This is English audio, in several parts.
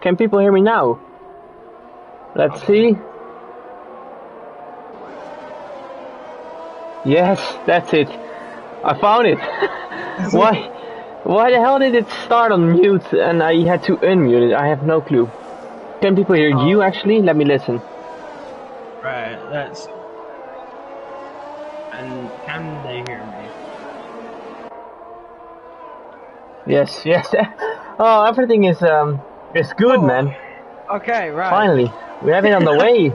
Can people hear me now? Let's see. Yes, that's it. I found it. Why? Why the hell did it start on mute and I had to unmute it? I have no clue. Can people hear you actually? Let me listen. Right, that's... And can they hear me? Yes, yes. Oh, everything is good, man. Okay, right. Finally, we have it on the way.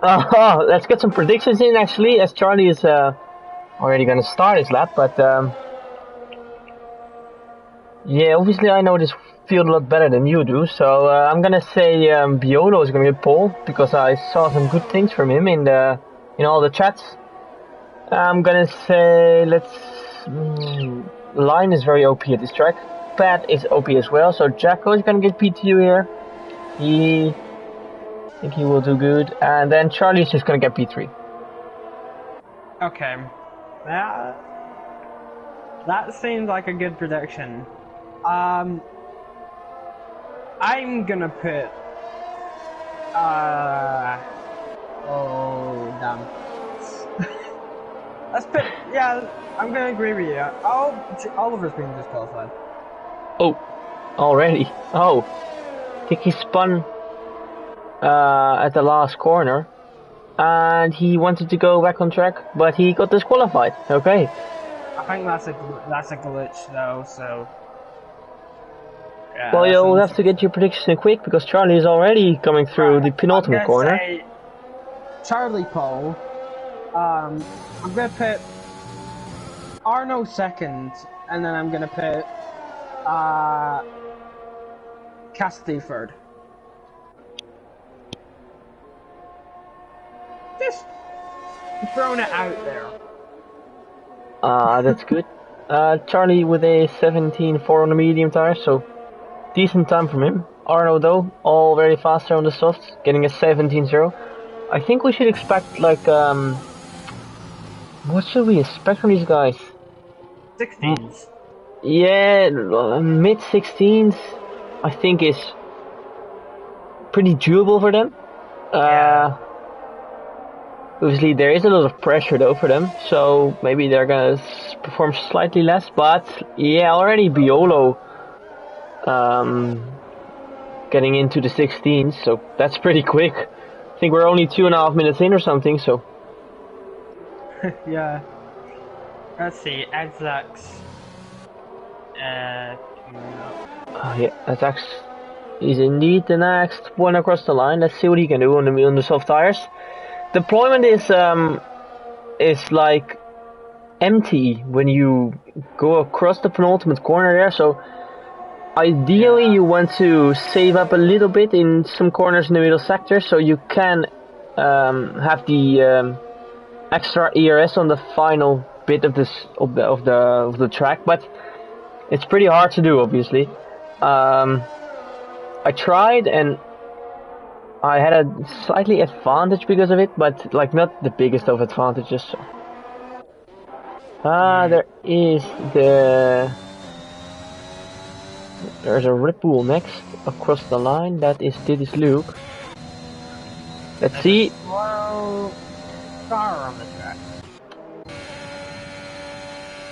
Let's get some predictions in actually, as Charlie is already gonna start his lap, but yeah, obviously I know this field a lot better than you do, so I'm gonna say Biolo is gonna get pole because I saw some good things from him in all the chats. I'm gonna say Line is very OP at this track. Pat is OP as well, so Jacko is gonna get PTU here. I think he will do good, and then Charlie is just gonna get P3. Okay, that seems like a good prediction. I'm gonna put. Oh damn. Let's put. Yeah, I'm gonna agree with you. Oliver's being disqualified. Oh, already. Oh, I think he spun at the last corner, and he wanted to go back on track, but he got disqualified. Okay. I think that's a glitch though. So. Yeah, well, you'll have to get your prediction in quick because Charlie is already coming through the penultimate corner. Say Charlie pole. I'm gonna put Arno second, and then I'm gonna put Cassidy third. Just throwing it out there. That's good. Charlie with a 17.4 on the medium tire, so decent time from him. Arno though, all very fast there on the softs, getting a 17.0. I think we should expect like what should we expect from these guys? 16s. Yeah, mid 16s. I think is pretty doable for them. Yeah. Obviously, there is a lot of pressure though for them, so maybe they're gonna perform slightly less. But yeah, already Biolo getting into the 16s, so that's pretty quick. I think we're only 2.5 minutes in or something, so. Yeah. Let's see, Ajax. Yeah, Ajax is indeed the next one across the line. Let's see what he can do on the soft tires. Deployment is like empty when you go across the penultimate corner there, so ideally you want to save up a little bit in some corners in the middle sector so you can have the extra ERS on the final bit of the track, but it's pretty hard to do, obviously. I tried and I had a slightly advantage because of it, but like not the biggest of advantages. So. There's a Red Bull next across the line. That is Luke. Let's see. Slow car on the track.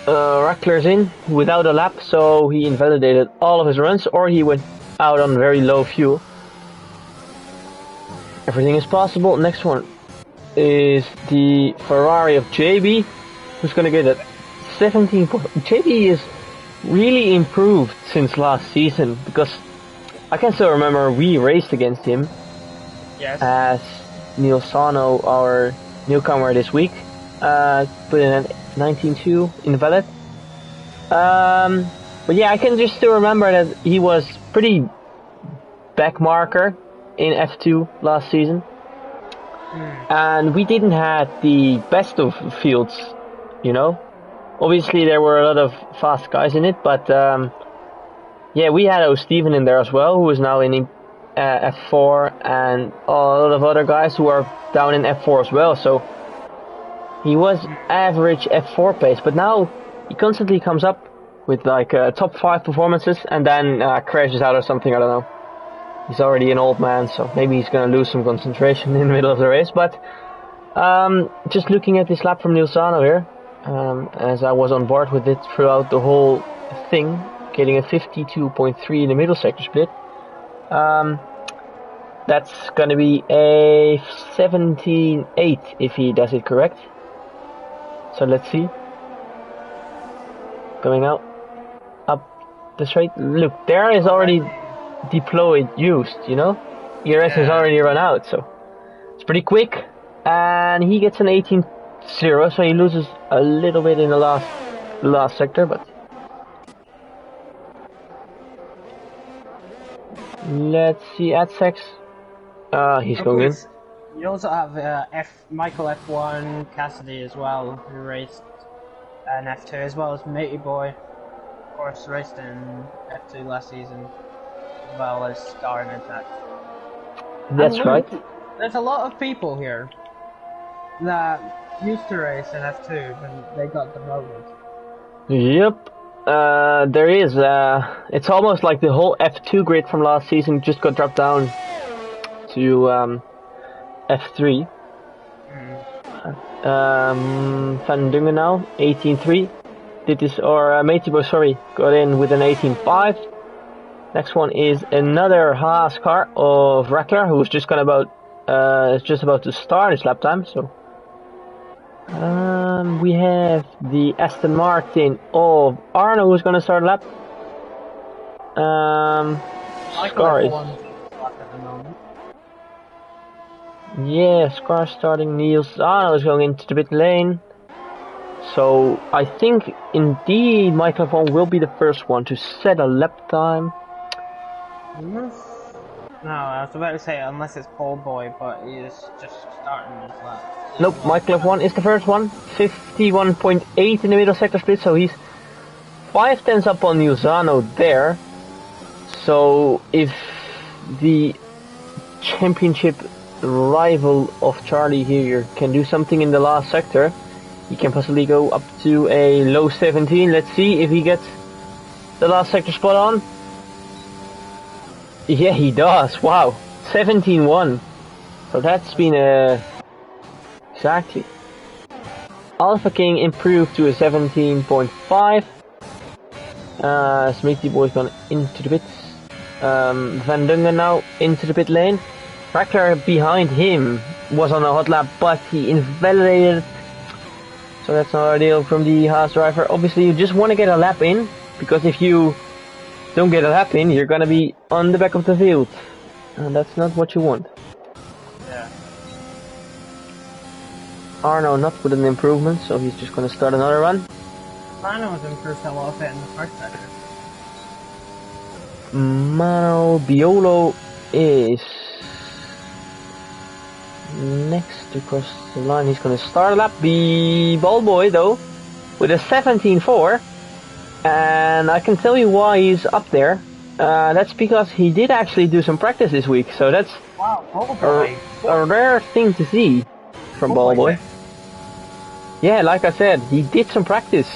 Rackler's in without a lap, so he invalidated all of his runs, or he went out on very low fuel. Everything is possible. Next one is the Ferrari of JB, who's gonna get a 17. JB is really improved since last season, because I can still remember we raced against him. Yes. As Neil Sano, our newcomer this week, put in a 19.2 invalid. But yeah, I can just still remember that he was pretty back marker in F2 last season. And we didn't have the best of fields, you know. Obviously there were a lot of fast guys in it, but yeah, we had O'Steven in there as well, who is now in F4, and a lot of other guys who are down in F4 as well, so he was average F4 pace, but now he constantly comes up with like top 5 performances and then crashes out or something, I don't know. He's already an old man, so maybe he's gonna lose some concentration in the middle of the race, but just looking at this lap from Nilsano here, as I was on board with it throughout the whole thing, getting a 52.3 in the middle sector split. That's gonna be a 17.8 if he does it correct. So let's see. Going out up the straight. Look, there is already deployed used, you know? ERS has already run out, so it's pretty quick. And he gets an 18.0, so he loses a little bit in the last sector, but let's see, Adsex. He's going in. You also have Michael F1 Cassidy as well, who raced an F2, as well as Matey Boy, of course, raced in F2 last season, as well as Scar and Attack. That's right. There's a lot of people here that used to race in F2 when they got demoted. Yep. There is. It's almost like the whole F2 grid from last season just got dropped down to F3. Van Dungen now, 18.3. Did this, or Matebo, sorry, got in with an 18.5. Next one is another Haas car of Rackler, who's just about to start his lap time. So we have the Aston Martin of Arno, who's gonna start a lap. Scar is. Yeah, Scar starting. Niels Arno is going into the pit lane. So I think indeed Michael F1 will be the first one to set a lap time. No, I was about to say unless it's Ball Boy, but he is just starting his lap. Nope, Michael F1 is the first one. 51.8 in the middle sector split, so he's 5 tenths up on Nusano there. So if the championship rival of Charlie here can do something in the last sector, he can possibly go up to a low 17. Let's see if he gets the last sector spot on. Yeah, he does. Wow, 17-1. So that's been a... Exactly. Alpha King improved to a 17.5. Smithy Boy's gone into the pits. Van Dungen now into the pit lane. Rackler behind him was on a hot lap, but he invalidated. So that's not ideal from the Haas driver. Obviously, you just want to get a lap in, because if you don't get a lap in, you're gonna be on the back of the field, and that's not what you want. Yeah. Arno not with an improvement, so he's just gonna start another run. Arno has improved a lot bit in the first sector. Mano Biolo is next to cross the line. He's gonna start a lap. Ball Boy though with a 17.4, and I can tell you why he's up there. That's because he did actually do some practice this week, so that's a rare thing to see from Ball Boy. Yeah, like I said, he did some practice,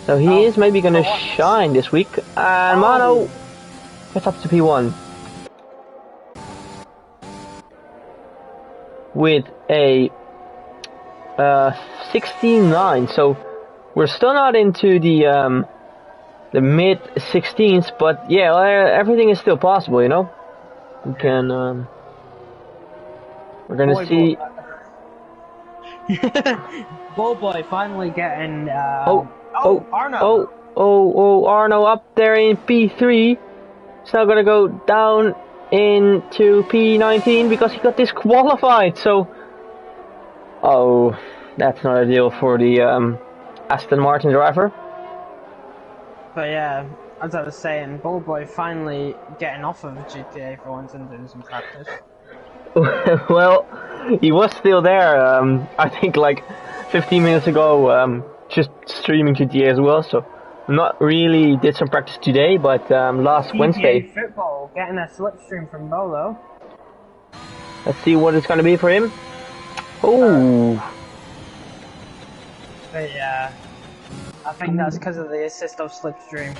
so he is maybe gonna shine this week. And Mano gets up to P1 with a 16.9. So we're still not into the mid 16s, but yeah, everything is still possible, you know. We can we're gonna see. Ball Boy finally getting Arno. Arno up there in P3. He's now gonna go down into P19 because he got disqualified. So, that's not ideal for the Aston Martin driver. But yeah, as I was saying, Ball Boy finally getting off of GTA for once and doing some practice. Well, he was still there, I think like 15 minutes ago, just streaming GTA as well, so not really did some practice today, but last Wednesday. Football, getting a slipstream from Bolo. Let's see what it's gonna be for him. But yeah, I think that's because of the assist of slipstream.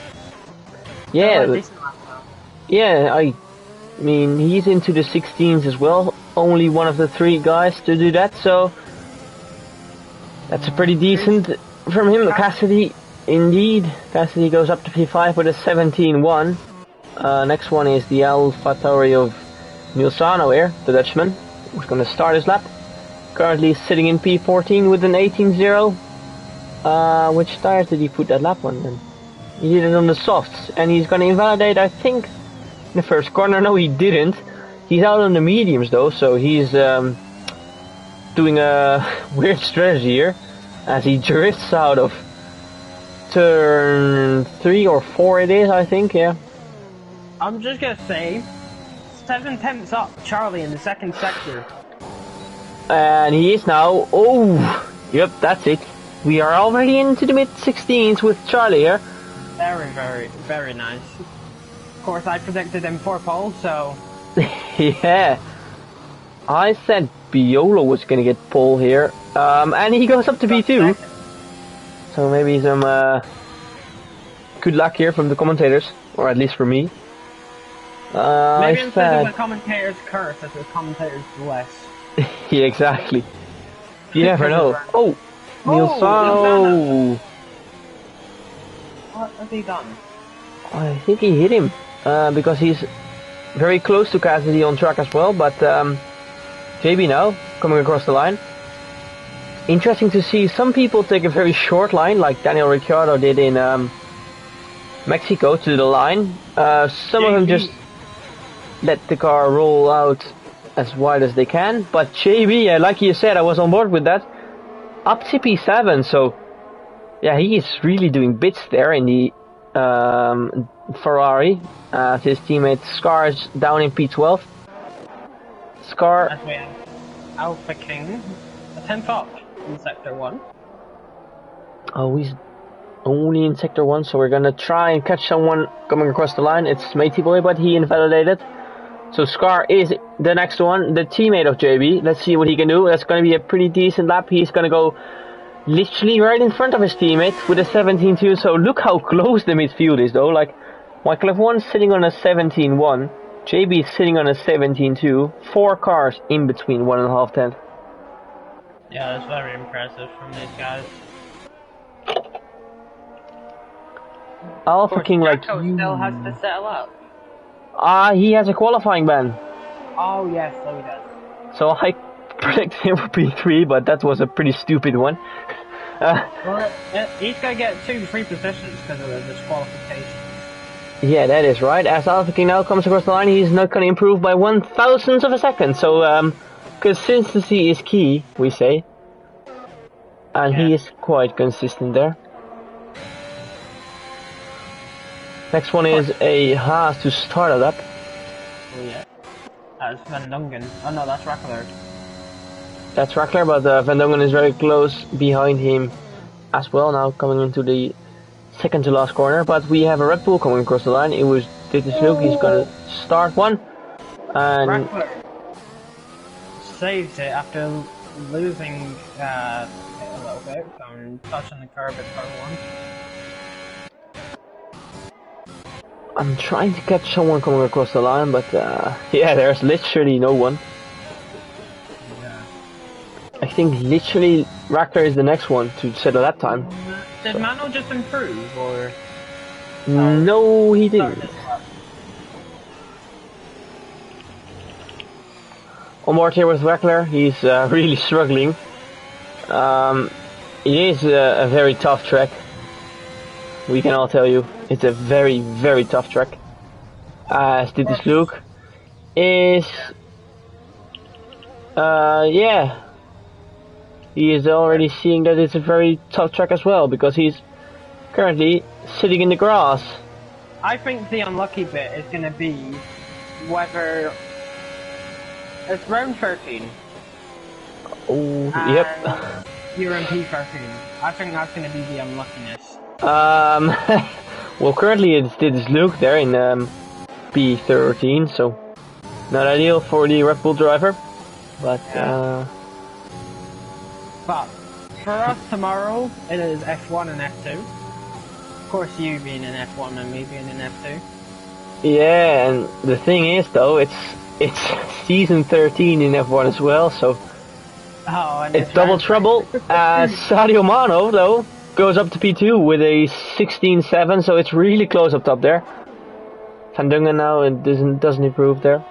Yeah, I mean, he's into the 16s as well, only one of the 3 guys to do that, so that's a pretty decent from him. Cassidy, indeed, Cassidy goes up to P5 with a 17.1. Next one is the Alpha Tauri of Nilsano here, the Dutchman, who's going to start his lap. Currently sitting in P14 with an 18.0. Which tires did he put that lap on then? He did it on the softs, and he's going to invalidate, I think, in the first corner. No, he didn't. He's out on the mediums though, so he's doing a weird strategy here as he drifts out of turn 3 or 4 it is, I think, yeah. I'm just gonna say 7 tenths up Charlie in the second sector. And he is now, yep, that's it. We are already into the mid 16s with Charlie here. Very, very, very nice. Of course, I predicted him for pole, so... Yeah. I said Biolo was gonna get pole here. And he goes up to P2. So maybe some good luck here from the commentators, or at least for me. Maybe instead of the commentator's curse, it's the commentator's bless. Yeah, exactly. You never know. Nilsano! What has he done? I think he hit him, because he's very close to Cassidy on track as well, but JB now, coming across the line. Interesting to see some people take a very short line, like Daniel Ricciardo did in Mexico, to the line. Some of them just let the car roll out as wide as they can, but JB, like you said, I was on board with that, up to P7, so yeah, he is really doing bits there in the Ferrari. His teammate Scar is down in P12. Scar. As we have Alpha King, a 10th up in Sector 1. Oh, he's only in Sector 1, so we're gonna try and catch someone coming across the line. It's Matey Boy, but he invalidated. So Scar is the next one, the teammate of JB. Let's see what he can do. That's gonna be a pretty decent lap. He's gonna go literally right in front of his teammate with a 17.2. So look how close the midfield is, though. Like, Michael F1 sitting on a 17.1. JB is sitting on a 17.2. 4 cars in between 1.5 tenths. Yeah, that's very impressive from these guys. Alpha King, like you still has to settle up. He has a qualifying ban. Oh yes, so he does. So I predicted him for P3, but that was a pretty stupid one. Well, he's gonna get 2 free positions because of the disqualification. Yeah, that is right. As Alpha King now comes across the line, he's not gonna improve by 1/1000th of a second. So, consistency is key, we say. And he is quite consistent there. Next one is a Haas to start a lap. Oh yeah. That's Van Dongen. Oh no, that's Rackler. That's Rackler, but Van Dongen is very close behind him as well, now coming into the second to last corner. But we have a Red Bull coming across the line. It was Dieter Slook. He's gonna start one. And Rackler saved it after losing a little bit from touching the curb at turn 1. I'm trying to catch someone coming across the line, but yeah, there's literally no one. Yeah. I think literally Rackler is the next one to set a lap time. Did Mano just improve, or? No, he didn't. On board here with Rackler, he's really struggling. It is a very tough track. We can all tell you, it's a very, very tough track. Dieter Slook is, yeah, he is already seeing that it's a very tough track as well, because he's currently sitting in the grass. I think the unlucky bit is going to be whether it's round 13. Oh, yep. You're in P13. I think that's going to be the unluckiness. Well, currently it's Dieter Slook there in P13, so not ideal for the Red Bull driver, but But for us tomorrow, it is F1 and F2. Of course, you being in F1 and me being in F2. Yeah, and the thing is, though, it's season 13 in F1 as well, so and it's double trouble. Sadio Mano, though, goes up to P2 with a 16.7, so it's really close up top there. Van Dongen now doesn't improve there.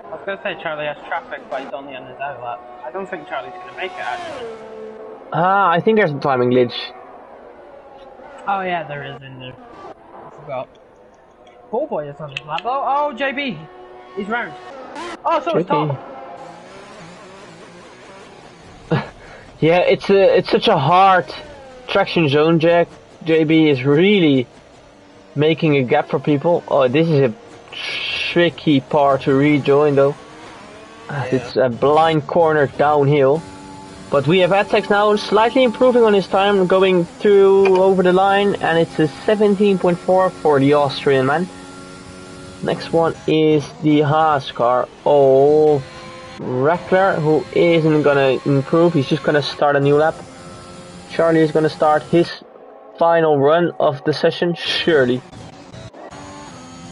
I was going to say Charlie has traffic, but he's only on his outlap. I don't think Charlie's going to make it, actually. I think there's a timing glitch. Oh yeah, there is in there. I forgot. Poor boy is on his lap. Oh, JB! He's round. Oh, so it's Tom! Yeah, it's such a hard traction zone, Jack. JB is really making a gap for people. Oh, this is a tricky part to rejoin, though. Yeah. It's a blind corner downhill. But we have Attex now slightly improving on his time, going through over the line, and it's a 17.4 for the Austrian man. Next one is the Haas car. Oh, Rackler, who isn't gonna improve, he's just gonna start a new lap. Charlie is gonna start his final run of the session, surely.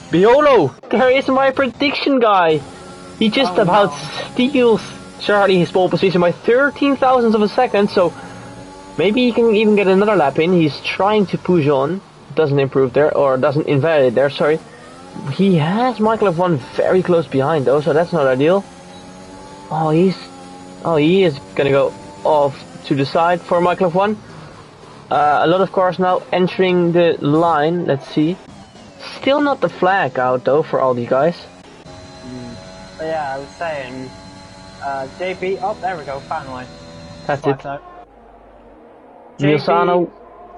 Biolo, there is my prediction guy. He just about steals Charlie his pole position by 13,000ths of a second, so maybe he can even get another lap in. He's trying to push on, doesn't improve there, or doesn't invalidate there, sorry. He has Michael F1 very close behind though, so that's not ideal. Oh, he is gonna go off to the side for Michael F1. A lot of cars now entering the line, let's see. Still not the flag out though for all these guys. But yeah, I was saying, JB, oh there we go, finally. That's it. Milsano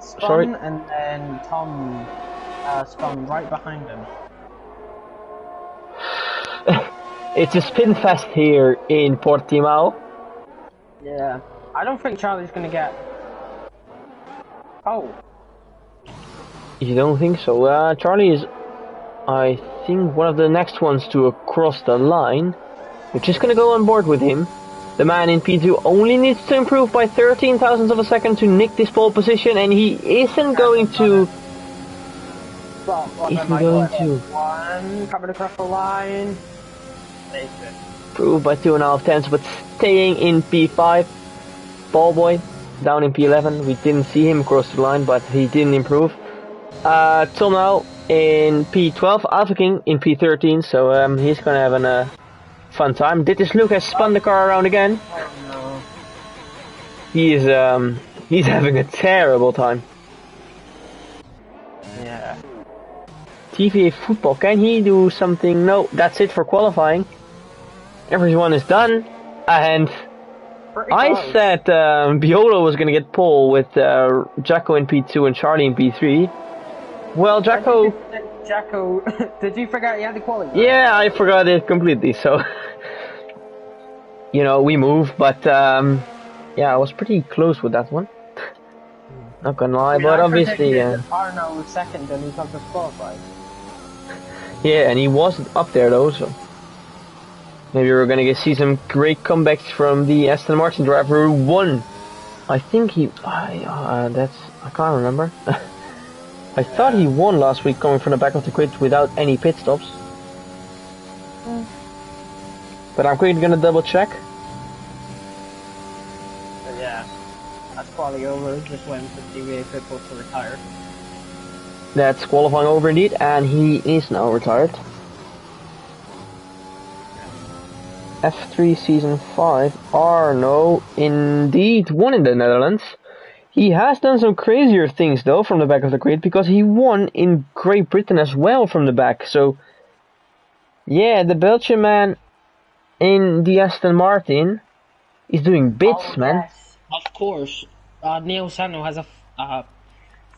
spun, sorry. and then Tom spun right behind him. It's a spin fest here in Portimao. Yeah. I don't think Charlie's gonna get... Oh. You don't think so? Charlie is, I think, one of the next ones to cross the line. We're just gonna go on board with him. The man in P2 only needs to improve by 13 thousandths of a second to nick this pole position, and he isn't going to... One, covered across the line. Improve by 2.5 tenths, but staying in P5. Ballboy down in P11. We didn't see him cross the line, but he didn't improve. Tom now in P12. Alpha King in P13, so he's gonna have a fun time. Dittis Luke has spun the car around again. Oh no. He's having a terrible time. Yeah. TVA Football, can he do something? No, that's it for qualifying. Everyone is done, and I said Biolo was gonna get pole with Jacko in P2 and Charlie in P3. Well, Jacko, did you forget you had the quality? Yeah, I forgot it completely. So, you know, we moved, but yeah, I was pretty close with that one. Not gonna lie, but obviously, Arno was second and he got disqualified. Yeah, and he wasn't up there though, so maybe we're gonna see some great comebacks from the Aston Martin driver who won. I think I can't remember. I thought he won last week coming from the back of the grid without any pit stops. But I'm quickly gonna double check. But yeah, that's quality over, just waiting for TVA Football to retire. That's qualifying over indeed, and he is now retired. F3 Season 5, Arno indeed won in the Netherlands. He has done some crazier things though from the back of the grid, because he won in Great Britain as well from the back. So yeah, the Belgian man in the Aston Martin is doing bits, man. Yes, of course. Neil Sano has a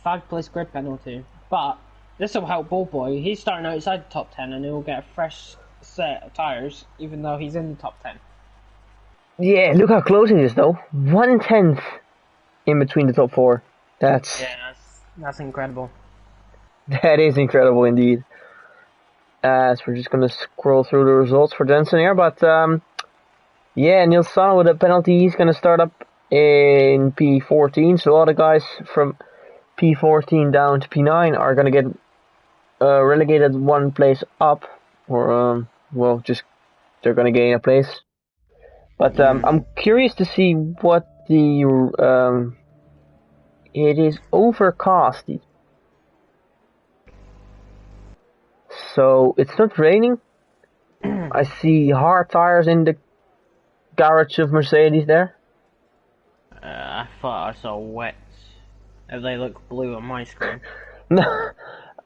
5-place grid penalty, but this will help Ballboy. He's starting outside the top 10 and he'll get a fresh set of tyres, even though he's in the top 10. Yeah, look how close it is though. 1/10 in between the top 4. That's incredible. That is incredible indeed. So we're just gonna scroll through the results for Jensen here, but yeah, Neil Sano with a penalty, he's gonna start up in P14. So all the guys from P14 down to P9 are gonna get relegated one place up, or well, just they're gonna gain a place. But I'm curious to see what the it is overcast, so it's not raining. I see hard tires in the garage of Mercedes there. I thought I saw wet. If they look blue on my screen. No,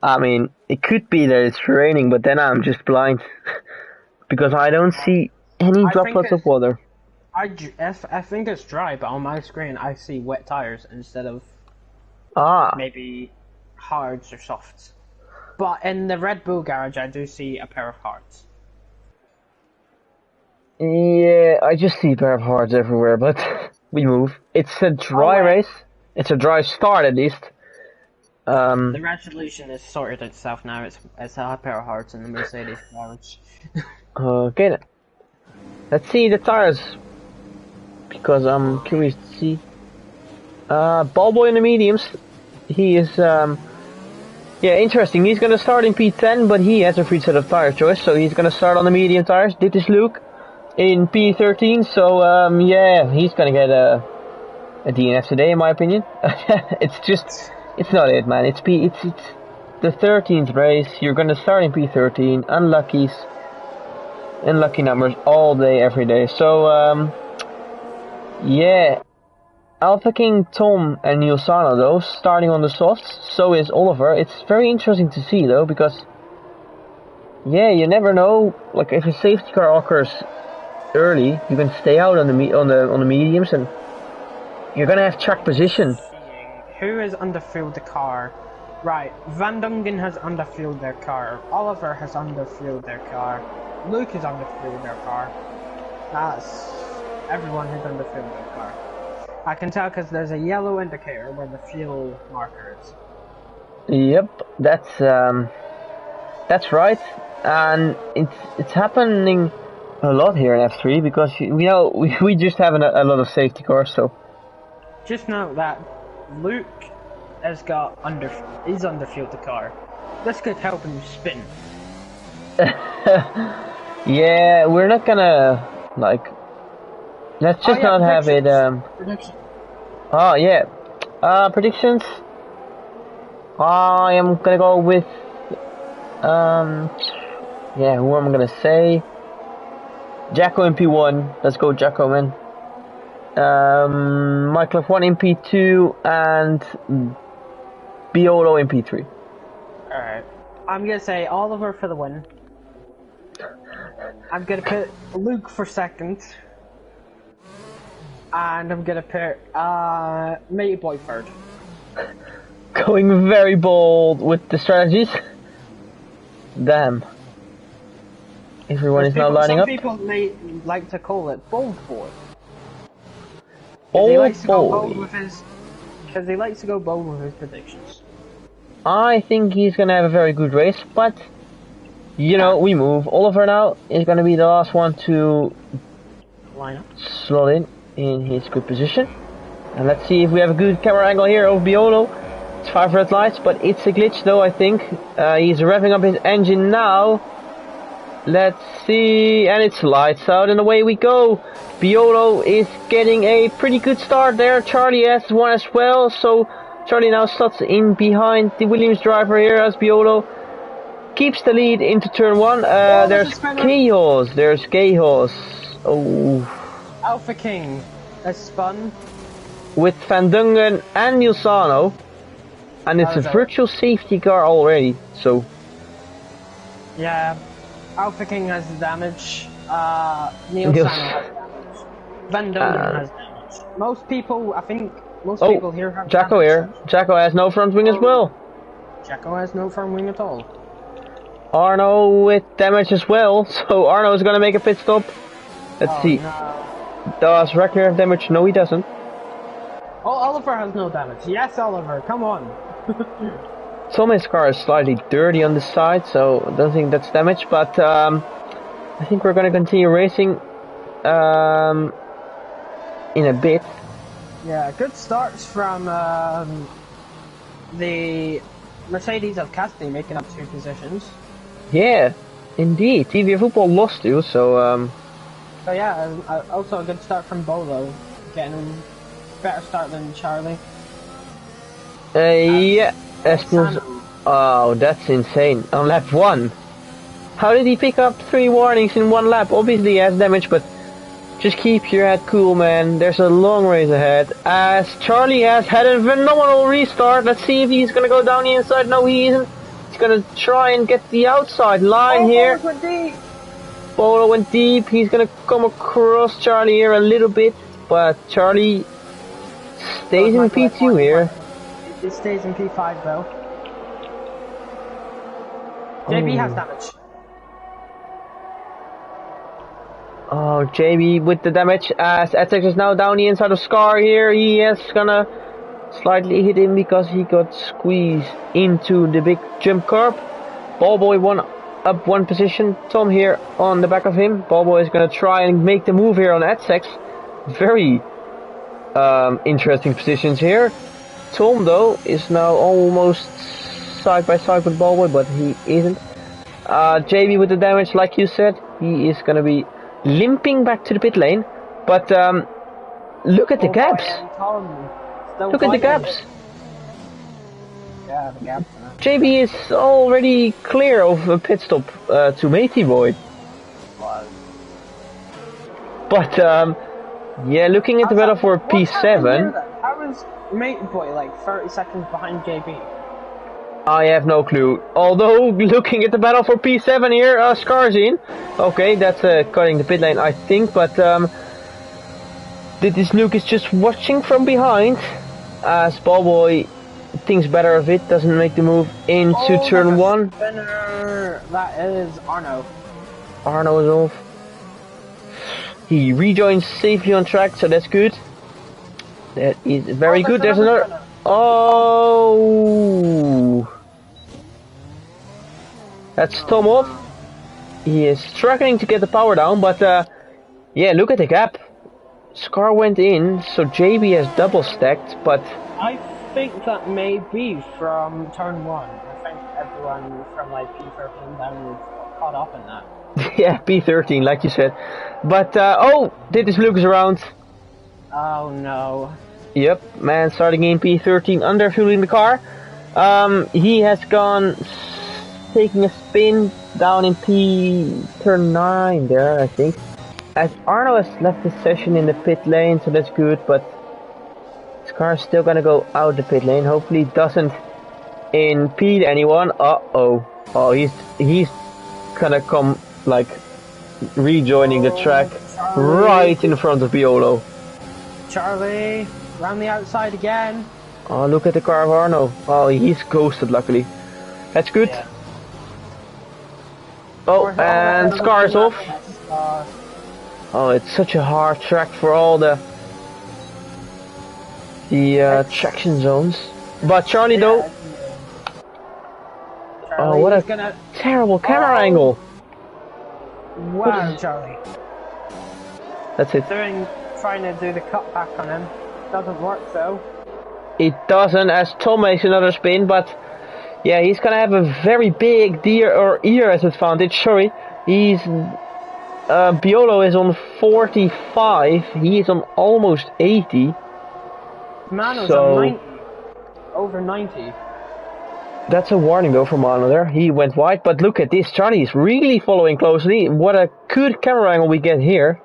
I mean, it could be that it's raining, but then I'm just blind because I don't see any droplets of water. I think it's dry, but on my screen I see wet tires instead of maybe hards or softs. But in the Red Bull garage I do see a pair of hards. Yeah, I just see a pair of hards everywhere, but we move. It's a dry race. It's a dry start at least. The resolution is sorted itself now. It's a pair of hards in the Mercedes garage. Okay then. Let's see the tires, because I'm curious to see. Ballboy in the mediums. He is yeah, interesting. He's gonna start in P10, but he has a free set of tire choice, so he's gonna start on the medium tires. Dittis Luke in P13, so yeah, he's gonna get a DNF today, in my opinion. It's not it, man. It's the 13th race. You're gonna start in P13. Unlucky numbers all day, every day. So yeah, Alpha King, Tom, and Neil Sano though starting on the softs. So is Oliver. It's very interesting to see though, because yeah, you never know. Like if a safety car occurs early, you can stay out on the mediums, and you're gonna have track position. who has underfueled the car? Right, Van Dungen has underfueled their car. Oliver has underfueled their car. Luke has underfueled their car. That's everyone who's underfueled their car. I can tell because there's a yellow indicator where the fuel marker is. Yep, that's right, and it's happening a lot here in F3 because we just have a lot of safety cars. So just note that Luke has got he's underfueled the car. This could help him spin. yeah, we're not gonna let's just not have it. Prediction. Oh yeah, predictions. I am gonna go with yeah, who am I gonna say? Jacko in P1. Let's go Jacko, man. Michael F1 in P2 and Biolo in P3. Alright. I'm gonna say Oliver for the win. I'm gonna put Luke for second. And I'm gonna put Matey Boy third. Going very bold with the strategies. Damn. Everyone is now lining up. Some people may like to call it bold boy. Bold boy. Because he likes to go bold with his predictions. I think he's gonna have a very good race, but we move. Oliver now is gonna be the last one to line up, slot in his good position. And let's see if we have a good camera angle here of Biolo. It's 5 red lights, but it's a glitch though, I think. He's revving up his engine now. Let's see, and it's lights out and away we go. Biolo is getting a pretty good start there. Charlie has one as well, so Charlie now slots in behind the Williams driver here as Biolo keeps the lead into turn 1. There's chaos. There's chaos. Oh. Alpha King has spun with Van Dungen and Nilsano, and it's a virtual safety car already. So yeah, Alpha King has damage. Nilsano has damage. Van Dungen has damage. Most people here have Jacko damage. here. Jacko has no front wing as well. Jacko has no front wing at all. Arno with damage as well, so Arno is gonna make a pit stop. Let's see. No. Does Ragnar have damage? No, he doesn't. Oh, Oliver has no damage. Yes, Oliver, come on. Tommy's car is slightly dirty on the side, so I don't think that's damage, but I think we're gonna continue racing in a bit. Yeah, good starts from the Mercedes of Cassidy making up 2 positions. Yeah, indeed. TV Football lost too, so so yeah, also a good start from Bolo, getting a better start than Charlie. Yeah, oh, that's insane. On lap 1. How did he pick up 3 warnings in 1 lap? Obviously he has damage, but just keep your head cool, man. There's a long race ahead. As Charlie has had a phenomenal restart. Let's see if he's gonna go down the inside. No, he isn't. He's gonna try and get the outside line here. Bolo went deep. He's gonna come across Charlie here a little bit, but Charlie stays in P2 here. It stays in P5 though. JB has damage. Oh, JB with the damage as Essex is now down the inside of Scar here. He is gonna slightly hit him because he got squeezed into the big jump curb. Ballboy up 1 position. Tom here on the back of him. Ballboy is gonna try and make the move here on Essex. Very interesting positions here. Tom though is now almost side by side with Ballboy, but he isn't. JB with the damage, like you said, he is gonna be limping back to the pit lane, but look at the gaps. Look at the gaps. Yeah, the gaps. JB is already clear of a pit stop to Matey Boy. But yeah, looking at the battle for P7. How is Matey Boy like 30 seconds behind JB? I have no clue. Although, looking at the battle for P7 here, Skarzin. Okay, that's cutting the pit lane, I think, but this Luke is just watching from behind. as Ballboy thinks better of it, doesn't make the move into turn that's a 1. spinner. That is Arno. Arno is off. He rejoins safely on track, so that's good. That is very good. There's another. Spinner. Oh! That's Tom off. He is struggling to get the power down, but yeah, look at the gap. Scar went in, so JB has double stacked, but I think that may be from turn 1. I think everyone from like P13 downwards got caught up in that. yeah, P13, like you said. But oh, did this Lucas around? Oh no. Yep, man starting in P13 under fueling the car. He has gone taking a spin down in turn 9 there, I think. As Arno has left the session in the pit lane, so that's good, but his car is still gonna go out the pit lane. Hopefully it doesn't impede anyone. Oh, he's gonna come like rejoining the track right in front of Biolo. Charlie, round the outside again. Oh, look at the car of Arno. Oh, he's ghosted luckily. That's good. Yeah. Oh, and Scar is off. Oh, it's such a hard track for all the traction zones. But Charlie though. Oh, what a terrible camera angle. Wow, Charlie. That's it. Trying to do the cutback on him. Doesn't work though. It doesn't, as Tom makes another spin, but yeah, he's gonna have a very big ERS advantage. Sorry, he's Biolo is on 45. He is on almost 80. Mano's so, on 90. Over 90. That's a warning though for Mano there. He went wide, but look at this. Charlie is really following closely. What a good camera angle we get here.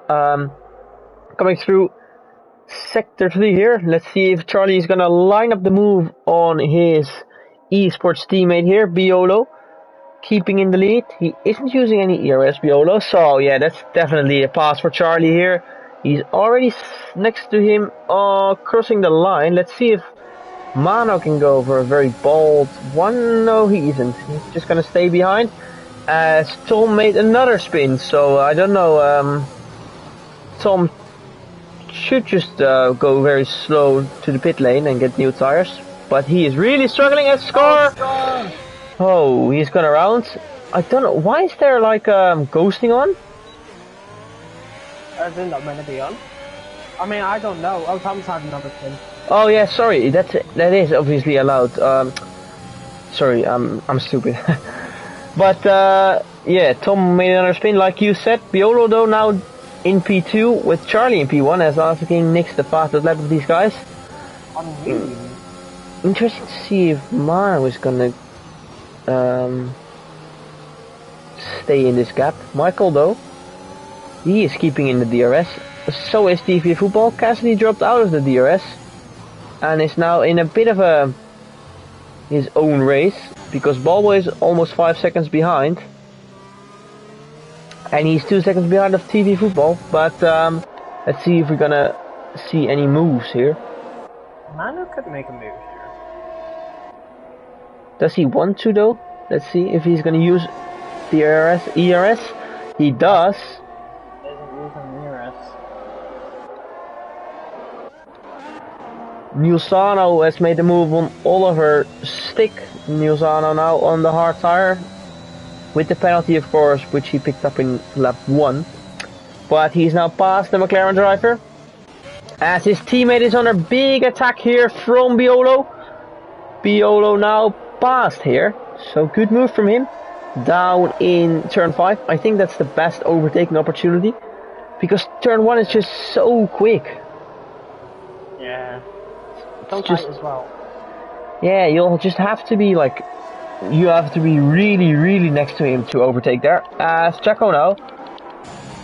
Coming through sector 3 here. Let's see if Charlie is gonna line up the move on his esports teammate here, Biolo. Keeping in the lead. He isn't using any ERS, Biolo, so yeah, that's definitely a pass for Charlie here. He's already next to him, crossing the line. Let's see if Mano can go for a very bold one. No, he isn't. He's just gonna stay behind. As Tom made another spin, so I don't know. Tom should just go very slow to the pit lane and get new tires, but he is really struggling at Scar. Oh, he's gone around. I don't know, why is there like ghosting on? Isn't that meant to be on? I mean, I don't know. Oh, Tom's had another spin. Oh yeah, sorry, that is obviously allowed. Sorry, I'm stupid. But yeah, Tom made another spin like you said. Biolo though now in P2 with Charlie in P1 as Alpha King nicks the fastest lap of these guys. Interesting to see if Mano is gonna stay in this gap. Michael though, he is keeping in the DRS. So is TV Football. Cassidy dropped out of the DRS and is now in a bit of his own race because Ballboy is almost 5 seconds behind. And he's 2 seconds behind of TV Football, but let's see if we're gonna see any moves here. Mano could make a move here. Does he want to though? Let's see if he's gonna use the ERS. He does. Doesn't use an ERS. Newsano has made the move on Oliver Stick. Newsano now on the hard tire. With the penalty, of course, which he picked up in lap 1. But he's now past the McLaren driver. As his teammate is on a big attack here from Biolo. Biolo now passed here. So good move from him. Down in turn 5. I think that's the best overtaking opportunity. Because turn 1 is just so quick. Yeah. So tight as well. Yeah, you'll just have to be like... You have to be really, really next to him to overtake there. As Chaco now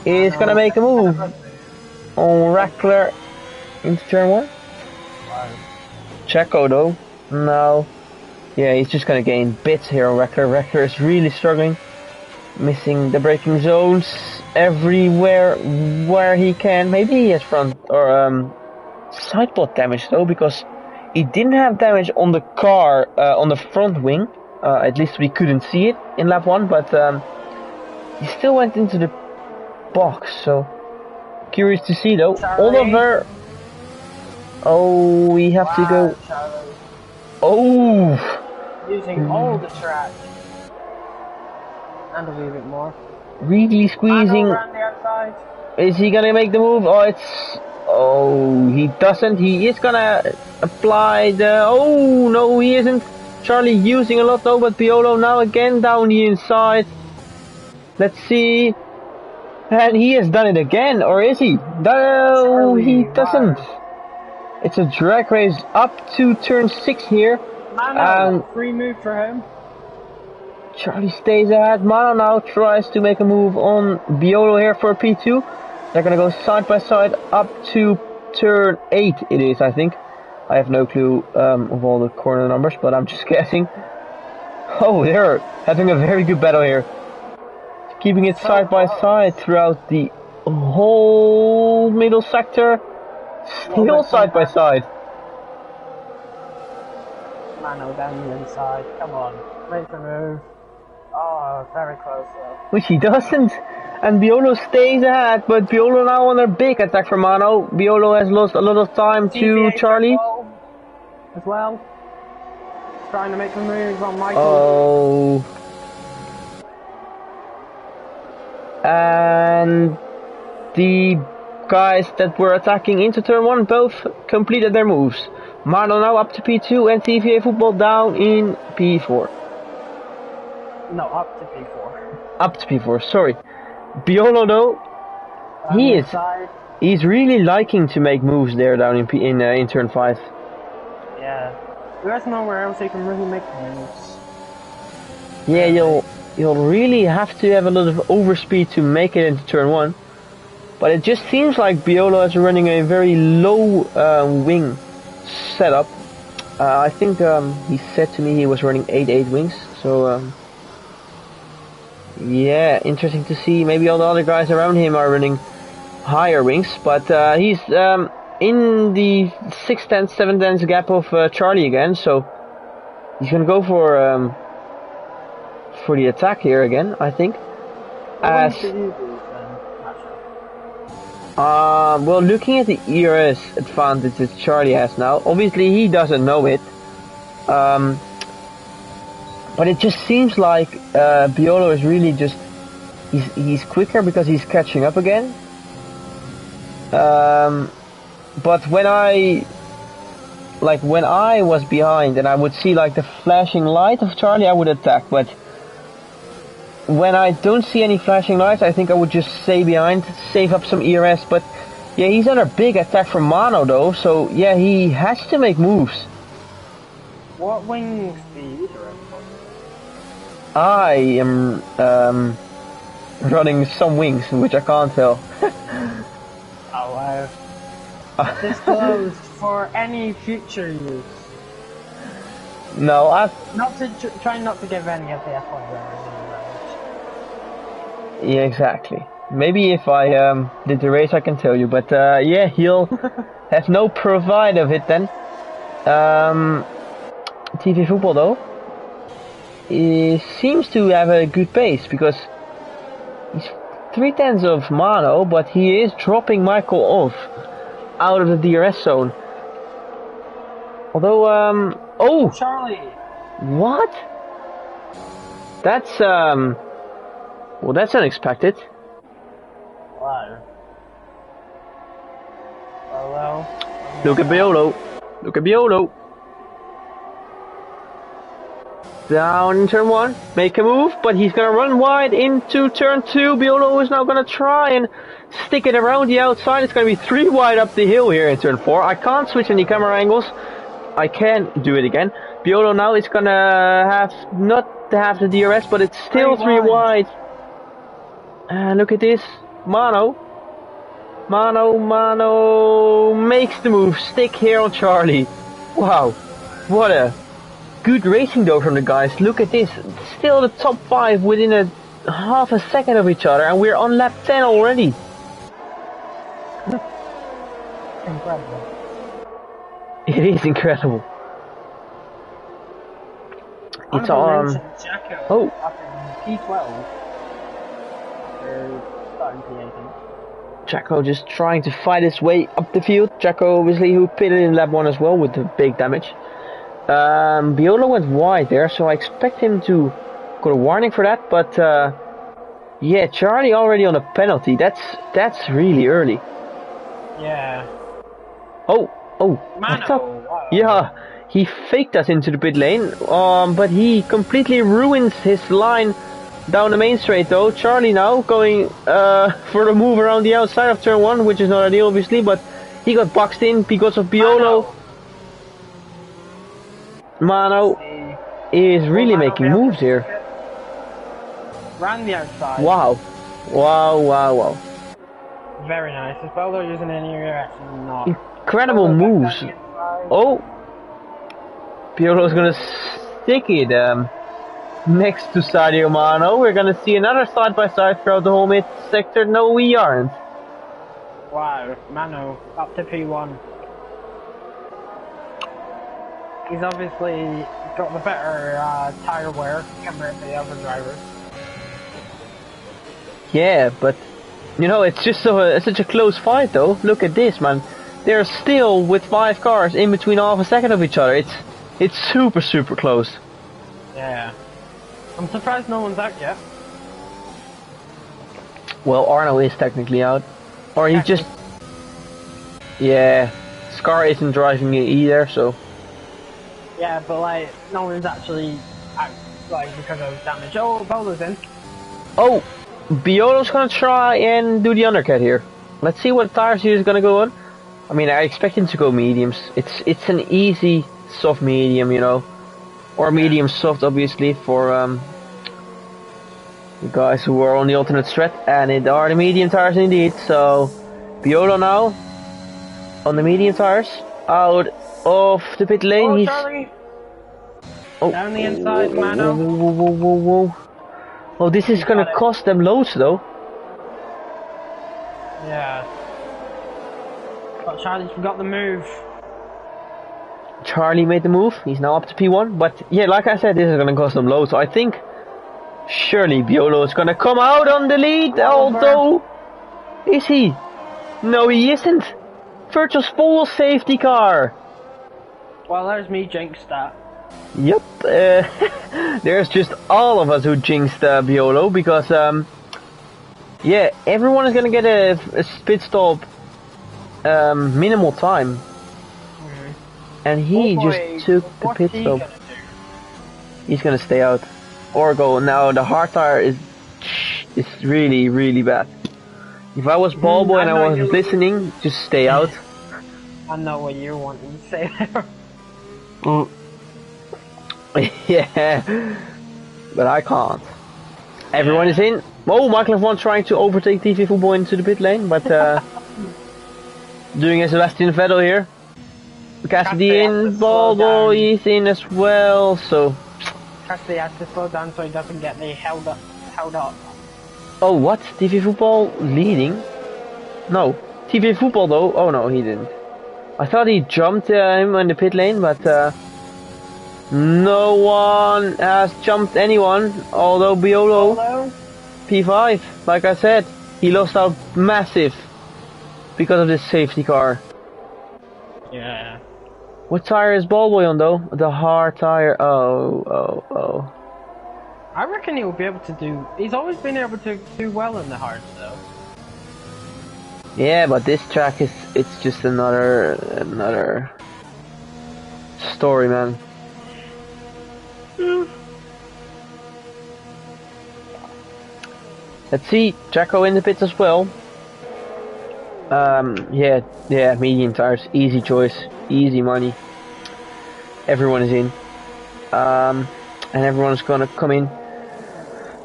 is gonna make a move on Rackler into turn 1. Chaco though, no. Yeah, he's just gonna gain bits here on Rackler. Rackler is really struggling. Missing the braking zones everywhere where he can. Maybe he has front or sidepod damage though, because he didn't have damage on the car, on the front wing. At least we couldn't see it in lap 1, but he still went into the box, so curious to see though. Charlie. Oliver. Oh, we have to go. Charlie. Oh! Using all the track. And a wee bit more. Really squeezing. Around the outside. Is he gonna make the move? Oh, it's... Oh, he doesn't. He is gonna apply the... Oh, no, he isn't. Charlie using a lot though, but Piolo now again down the inside. Let's see. And he has done it again, or is he? No, he doesn't. It's a drag race up to turn 6 here. Mano, free move for him. Charlie stays ahead. Mano now tries to make a move on Biolo here for a P2. They're gonna go side by side up to turn 8 it is, I think. I have no clue of all the corner numbers, but I'm just guessing. Oh, they're having a very good battle here. Keeping it side by side throughout the whole middle sector. Still side by side. Mano down the inside. Come on, make the move. Oh, very close though. Which he doesn't. And Biolo stays ahead, but Biolo now on a big attack for Mano. Biolo has lost a lot of time to Charlie. As well. Trying to make the move on Michael. Oh. And the guys that were attacking into turn 1 both completed their moves. Mano now up to P2 and TVA Football down in P4. No, up to P4. Up to P4, sorry. Biolo though, he's really liking to make moves there down in turn 5. Yeah. There's nowhere else you can really make moves. Yeah, you'll really have to have a lot of overspeed to make it into turn 1. But it just seems like Biolo is running a very low wing setup. I think he said to me he was running 8 wings, so yeah, interesting to see. Maybe all the other guys around him are running higher wings, but he's in the 6 tenths, 7 tenths gap of Charlie again, so he's gonna go for the attack here again, I think. Well, looking at the ERS advantage that Charlie has now, obviously he doesn't know it. But it just seems like Biolo is really just he's quicker because he's catching up again. But when I was behind and I would see like the flashing light of Charlie, I would attack. But when I don't see any flashing lights, I think I would just stay behind, save up some ERS. But yeah, he's under big attack from Mano though, so yeah, he has to make moves. What wing speed? I am running some wings, which I can't tell. Oh wow. Disclosed for any future use. No, Trying not to give any of the F1 drivers any range. Yeah, exactly. Maybe if I did the race I can tell you, but yeah, he'll have no provide of it then. TV Football though, he seems to have a good pace because he's 3 tenths of Mano, but he is dropping Michael off out of the DRS zone. Although, oh! Charlie! What? That's, well, that's unexpected. Wow. Well. Look at Biolo. Look at Biolo. Down in turn 1, make a move, but he's gonna run wide into turn 2. Biolo is now gonna try and stick it around the outside. It's gonna be 3 wide up the hill here in turn 4. I can't switch any camera angles. I can do it again. Biolo now is gonna have not have the DRS, but it's still 3 wide. And look at this, Mano makes the move. Stick here on Charlie. Wow, what a good racing though from the guys. Look at this, still the top 5 within a half a second of each other, and we're on lap 10 already. Incredible. It is incredible. It's Jacko oh, up in P12. They're starting P18. Jacko just trying to fight his way up the field. Jacko obviously who pitted in lap 1 as well with the big damage. Biolo went wide there, so I expect him to got a warning for that, but yeah, Charlie already on a penalty. That's really early. Yeah. Oh, Mano, wow. yeah, he faked us into the pit lane, but he completely ruins his line down the main straight though. Charlie now going for the move around the outside of turn 1, which is not ideal obviously, but he got boxed in because of Biolo. Mano is really making moves here. Ran the outside. Wow. Very nice. As well they're using any reaction, not. Incredible moves. Oh, Piolo's gonna stick it next to Sadio Mano. We're gonna see another side by side throughout the whole mid sector. No, we aren't. Wow, Mano up to P1. He's obviously got the better tire wear compared to the other drivers. Yeah, but you know it's just such a close fight though. Look at this, man. They're still with 5 cars in between half a second of each other. It's super close. Yeah. I'm surprised no one's out yet. Well, Arno is technically out. Or he just... Yeah. Scar isn't driving it either, so... Yeah, but like, no one's actually out, like, because of damage. Oh, Bowler's in. Oh! Biolo's gonna try and do the undercut here. Let's see what tires he's gonna go on. I mean, I expect him to go mediums. It's an easy soft medium, you know. Or medium soft, obviously, for the guys who are on the alternate strat. And it are the medium tires indeed. So, Biolo now on the medium tires. Out of the pit lane. Oh, he's... Charlie. Oh. Down the inside, Mano. Whoa. Oh, this is gonna cost them loads, though. Yeah. But Charlie's forgot the move. Charlie made the move. He's now up to P1. But yeah, like I said, this is gonna cost them loads. So I think surely Biolo is gonna come out on the lead. Although, is he? No, he isn't. Virtual's full safety car. Well, there's me jinxed that. Yep. There's just all of us who jinxed Biolo because yeah, everyone is gonna get a pit stop minimal time. And he just took the pit stop. He's gonna stay out. Or go. Now the hard tire is really bad. If I was ball boy and I wasn't listening, just stay out. I know what you want to say there. Yeah. But I can't. Everyone is in. Oh, Michael F1 trying to overtake TV Football into the pit lane, but doing a Sebastian Vettel here. Cassidy in, Bobo is in as well, so... Cassidy has to slow down so he doesn't get the held up. Oh, what? TV Football leading? No. TV Football though? Oh no, he didn't. I thought he jumped him in the pit lane, but no one has jumped anyone, although Biolo, P5, like I said, he lost out massive because of this safety car. Yeah. What tire is Ballboy on though? The hard tire. Oh. I reckon he'll be able to do. He's always been able to do well in the hards though. Yeah, but this track it's just another story, man. Let's see, Jacko in the pits as well. Yeah, medium tires, easy choice, easy money. Everyone is in, and everyone's gonna come in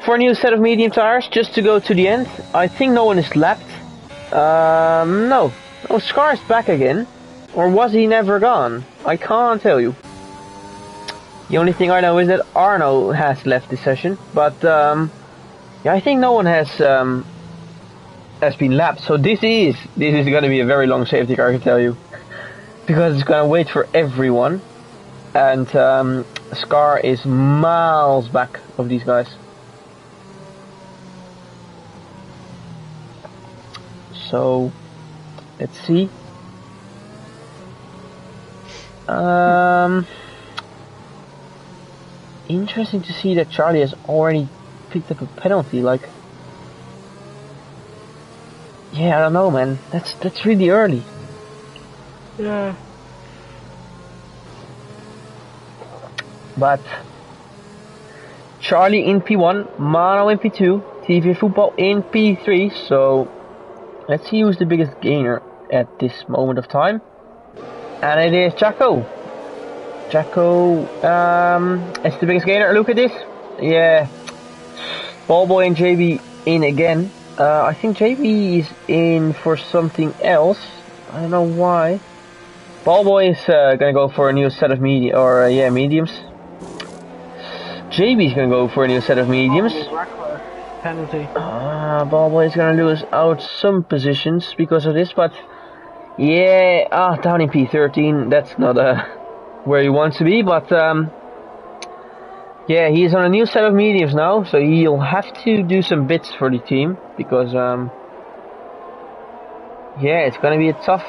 for a new set of medium tires just to go to the end. I think no one is lapped. No, Scar's back again, or was he never gone? I can't tell you. The only thing I know is that Arno has left this session, but yeah, I think no one has been lapped. So this is gonna be a very long safety car, I can tell you. because it's gonna wait for everyone, and Scar is miles back of these guys. So let's see. Interesting to see that Charlie has already picked up a penalty. Like, yeah, I don't know, man. That's really early. Yeah. But Charlie in P1, Mano in P2, TV Football in P3. So let's see who's the biggest gainer at this moment of time. And it is Jacko. Jacko is the biggest gainer. Look at this. Yeah. Ballboy and JB in again. I think JB is in for something else. I don't know why. Ballboy is gonna go for a new set of mediums. JB is gonna go for a new set of mediums. Penalty. Ballboy is gonna lose out some positions because of this, but yeah, down in P13. That's not where he wants to be, but yeah, he's on a new set of mediums now, so he'll have to do some bits for the team because yeah, it's gonna be a tough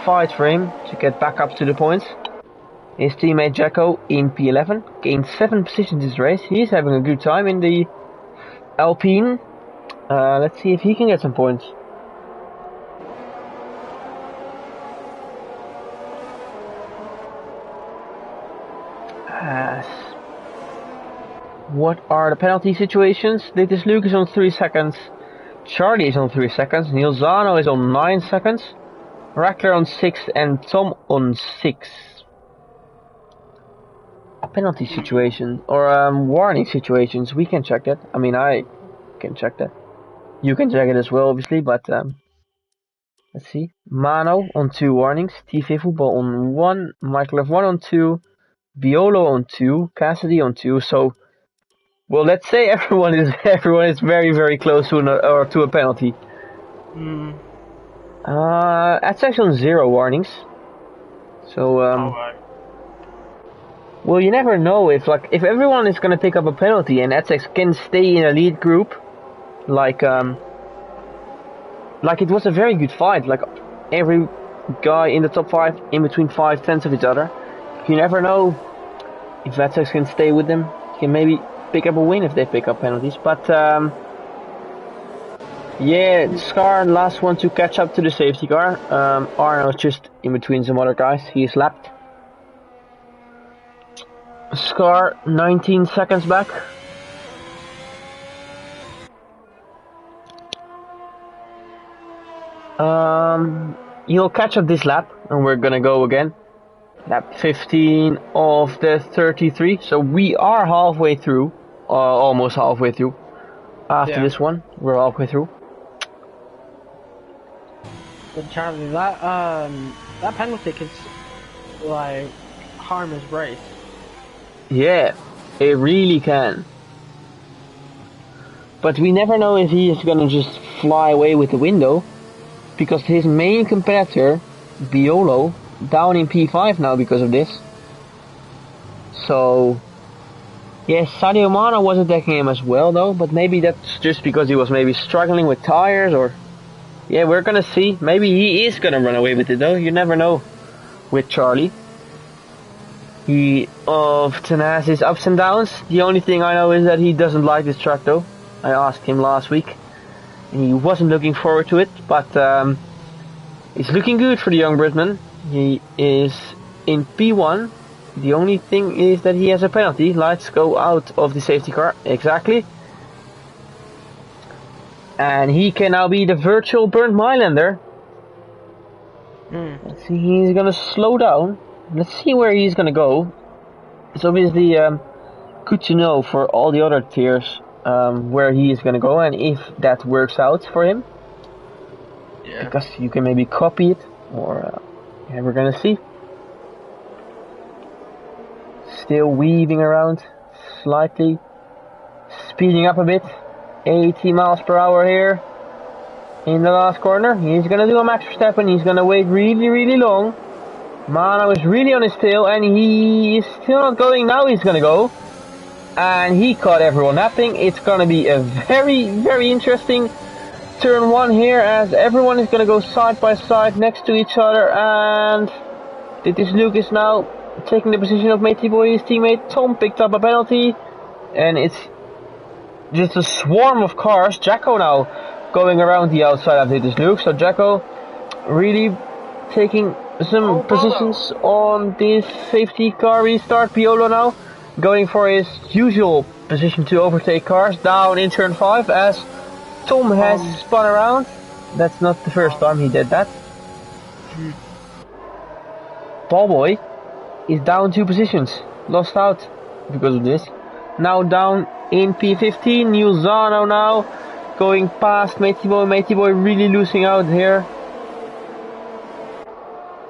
fight for him to get back up to the points. His teammate Jacko in P11 gained 7 positions this race. He's having a good time in the Alpine. Let's see if he can get some points. What are the penalty situations? This Luke is on 3 seconds. Charlie is on 3 seconds. Neil Zano is on 9 seconds. Rackler on 6 and Tom on 6. Penalty situation or warning situations, we can check that. I mean, I can check that. You can check it as well, obviously, but let's see. Mano on 2 warnings. TV Football on 1. Michael F1 on 2. Biolo on 2. Cassidy on 2. So, well, let's say everyone is very, very close to a penalty. That's actually on 0 warnings. So well, you never know if everyone is gonna pick up a penalty and Etsex can stay in a lead group, like it was a very good fight. Like every guy in the top 5 in between 5/10 of each other. You never know if Etsex can stay with them. Can maybe pick up a win if they pick up penalties. But yeah, Scar last one to catch up to the safety car. Arno's just in between some other guys. He is lapped. Scar 19 seconds back. He'll catch up this lap and we're gonna go again. Lap 15 of the 33. So we are halfway through. Almost halfway through. After this one, we're halfway through. But Charlie, that penalty could like harm his race. Yeah, it really can. But we never know if he is gonna just fly away with the window, because his main competitor, Biolo, down in P5 now because of this. So, yes, Sadio Mano was attacking him as well though, but maybe that's just because he was maybe struggling with tires or... Yeah, we're gonna see. Maybe he is gonna run away with it though, you never know with Charlie. He often has his ups and downs. The only thing I know is that he doesn't like this track though. I asked him last week and he wasn't looking forward to it, but it's looking good for the young Britman. He is in P1. The only thing is that he has a penalty. Lights go out of the safety car. Exactly. And he can now be the virtual burnt Mylander. Let's see, he's gonna slow down. Let's see where he's gonna go. It's obviously good to know for all the other tiers where he is gonna go and if that works out for him. Yeah. Because you can maybe copy it or yeah, we're gonna see. Still weaving around slightly, speeding up a bit. 80 miles per hour here. in the last corner. He's gonna do a Max Verstappen. He's gonna wait really, really long. Mano is really on his tail, and he is still not going. Now he's gonna go. And he caught everyone napping. It's gonna be a very, very interesting turn 1 here, as everyone is gonna go side by side next to each other. And this Luke is now taking the position of Matey Boy. His teammate Tom picked up a penalty, and it's just a swarm of cars. Jacko now going around the outside of this Luke. So Jacko really taking some positions on this safety car restart. Piolo now going for his usual position to overtake cars down in turn 5, as Tom has spun around. That's not the first time he did that. Ballboy is down 2 positions, lost out because of this. Now down in P15, Newzano now going past Matey Boy. Matey Boy really losing out here.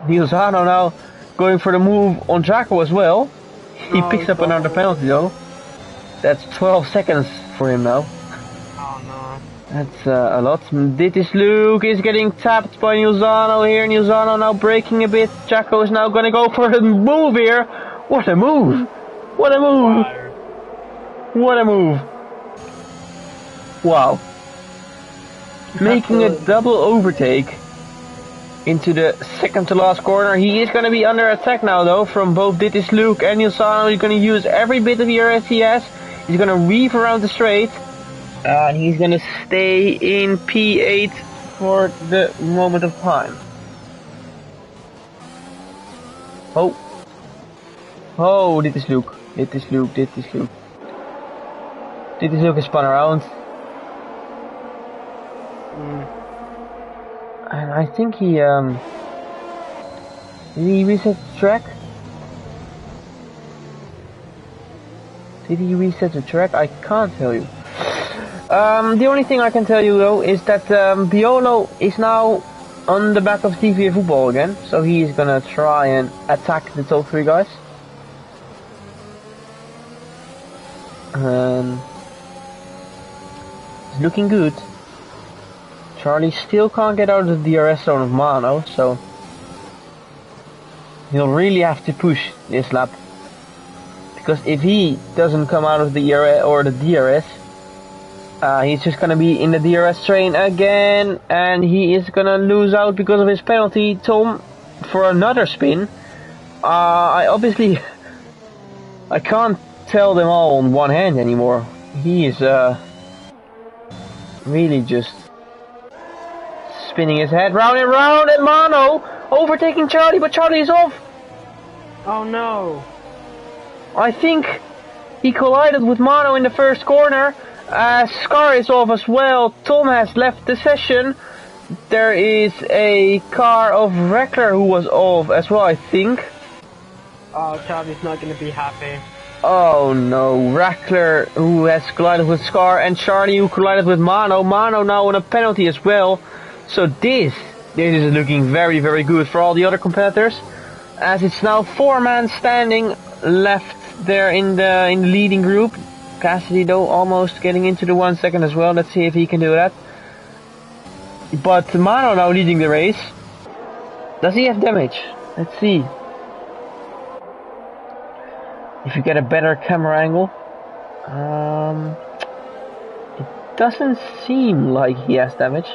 Newzano now going for the move on Jacko as well. He picks up another penalty though. That's 12 seconds for him now. Oh no. That's a lot. This Luke is getting tapped by Newzano here. Newzano now braking a bit. Jacko is now gonna go for a move here. What a move! What a move! What a move! Wow. Making a double overtake into the second to last corner. He is going to be under attack now though from both Dittis Luke and Nilsano. He's going to use every bit of ERS he has. He's going to weave around the straight. And he's going to stay in P8 for the moment of time. Oh. Oh, Dittis Luke. Dittis Luke, Dittis Luke. Dittis Luke is spun around. And I think he did he reset the track? Did he reset the track? I can't tell you. The only thing I can tell you though is that Biolo is now on the back of TV football again, so he is gonna try and attack the top 3 guys. It's looking good. Charlie still can't get out of the DRS zone of Mano, so he'll really have to push this lap. Because if he doesn't come out of the ERS or the DRS, he's just gonna be in the DRS train again, and he is gonna lose out because of his penalty. Tom for another spin. I can't tell them all on one hand anymore. He is really just spinning his head round and round, and Mano overtaking Charlie, but Charlie is off. Oh no. I think he collided with Mano in the first corner. Scar is off as well. Tom has left the session. There is a car of Reckler who was off as well, I think. Oh, Charlie's not going to be happy. Oh no, Reckler who has collided with Scar, and Charlie who collided with Mano. Mano now on a penalty as well. So this is looking very, very good for all the other competitors, as it's now 4-man standing left there in the leading group. Cassidy though almost getting into the 1 second as well. Let's see if he can do that. But Mano now leading the race. Does he have damage? Let's see. If you get a better camera angle. It doesn't seem like he has damage.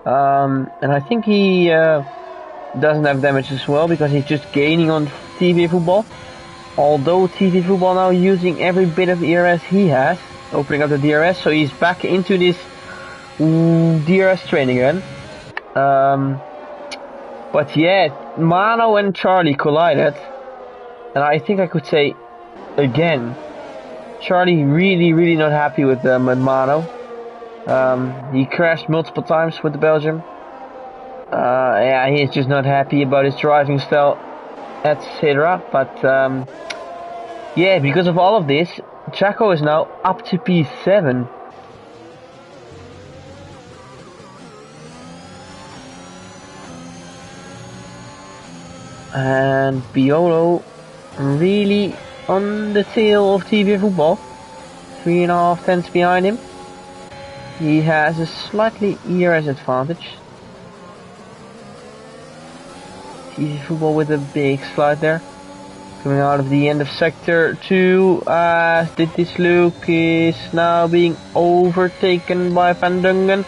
And I think he doesn't have damage as well, because he's just gaining on TV football. Although TV football now using every bit of ERS he has, opening up the DRS, so he's back into this DRS train again. But yeah, Mano and Charlie collided, and I think I could say again, Charlie really not happy with Mano. He crashed multiple times with the Belgium. Yeah, he's just not happy about his driving style, etc. But yeah, because of all of this, Jacko is now up to P7. And Biolo really on the tail of TV football. 3.5 tenths behind him. He has a slightly ERS advantage. Easy football with a big slide there. Coming out of the end of sector 2, this Luke is now being overtaken by Van Dungen.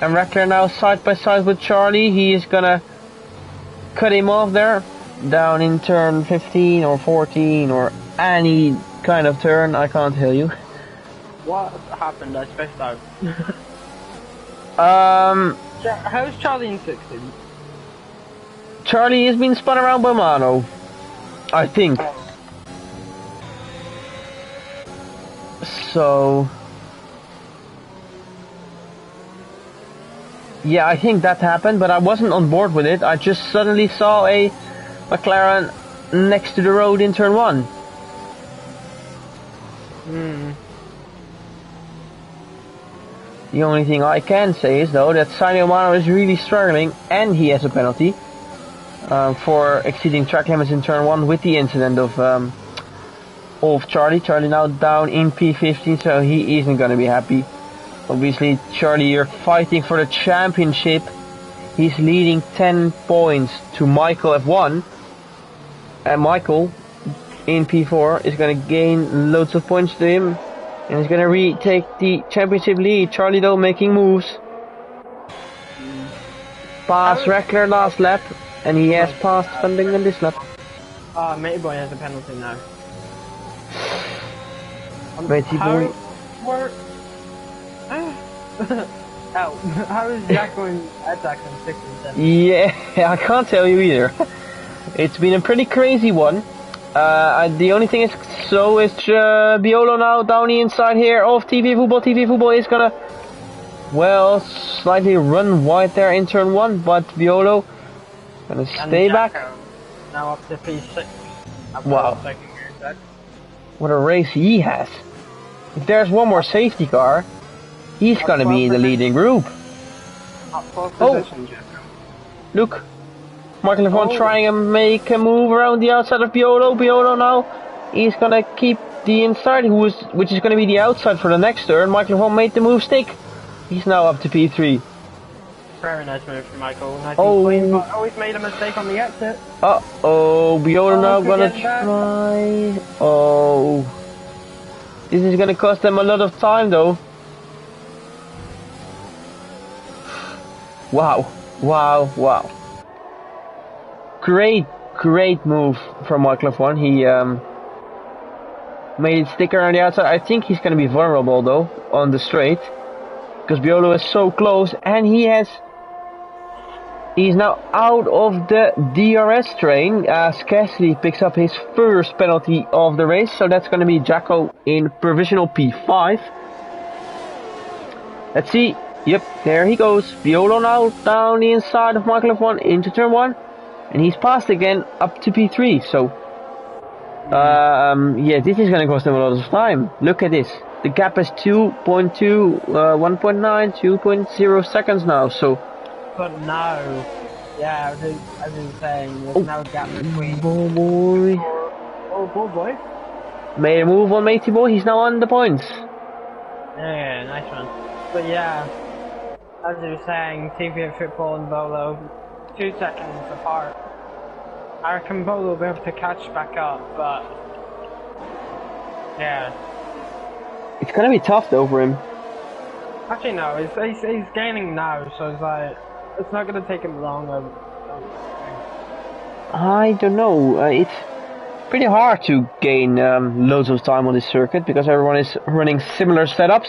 And Reckler now side by side with Charlie. He is gonna cut him off there. Down in turn 15 or 14 or any kind of turn, I can't tell you. What happened? I spaced out. How's Charlie in 16? Charlie has been spun around by Mano, I think. So yeah, I think that happened, but I wasn't on board with it. I just suddenly saw a McLaren next to the road in turn 1. The only thing I can say is though that Sainio Mano is really struggling, and he has a penalty for exceeding track limits in turn 1 with the incident of Charlie. Charlie now down in P15, so he isn't going to be happy. Obviously, Charlie, you're fighting for the championship. He's leading 10 points to Michael F1, and Michael in P4 is going to gain loads of points to him, and he's going to retake the championship lead. Charlie though making moves. Past Reckler last lap, and he has passed Van Dungen this lap. Matey Boy has a penalty now. Matey Boy. How is Jack going attack on 6 and 7? Yeah, I can't tell you either. It's been a pretty crazy one. The only thing is, so is Biolo now down the inside here of TV Football. TV Football is gonna, well, slightly run wide there in turn 1, but Biolo gonna stay back. Now up to P6. Wow. What a race he has. If there's one more safety car, he's gonna be in the leading group. Oh, look. Michael F1 trying to make a move around the outside of Biolo. Biolo now, he's gonna keep the inside, which is gonna be the outside for the next turn. Michael F1 made the move stick. He's now up to P3. Very nice move from Michael. Nice clean, but always made a mistake on the exit. Uh-oh, Biolo now gonna try. Oh, this is gonna cost them a lot of time though. Wow, wow, wow. Great move from Michael F1. He made it sticker on the outside. I think he's gonna be vulnerable though on the straight, because Biolo is so close, and he's now out of the DRS train as Cassidy picks up his first penalty of the race. So that's gonna be Jacko in provisional P5. Let's see. Yep, there he goes. Biolo now down the inside of Michael F1 into turn 1. And he's passed again up to P3, so yeah, this is gonna cost him a lot of time. Look at this. The gap is 2.2, 1.9, 2.0 seconds now, so. But no. Yeah, as I was saying, there's no gap between. Oh boy. Oh boy. Made a move on Matey Boy, he's now on the points. Yeah, nice one. But yeah, as I was saying, TV Football and Bolo, 2 seconds apart. I reckon Bolo will be able to catch back up, but yeah. It's gonna be tough though for him. Actually no, he's gaining now, so it's like, it's not gonna take him long. I don't know, it's pretty hard to gain loads of time on this circuit because everyone is running similar setups.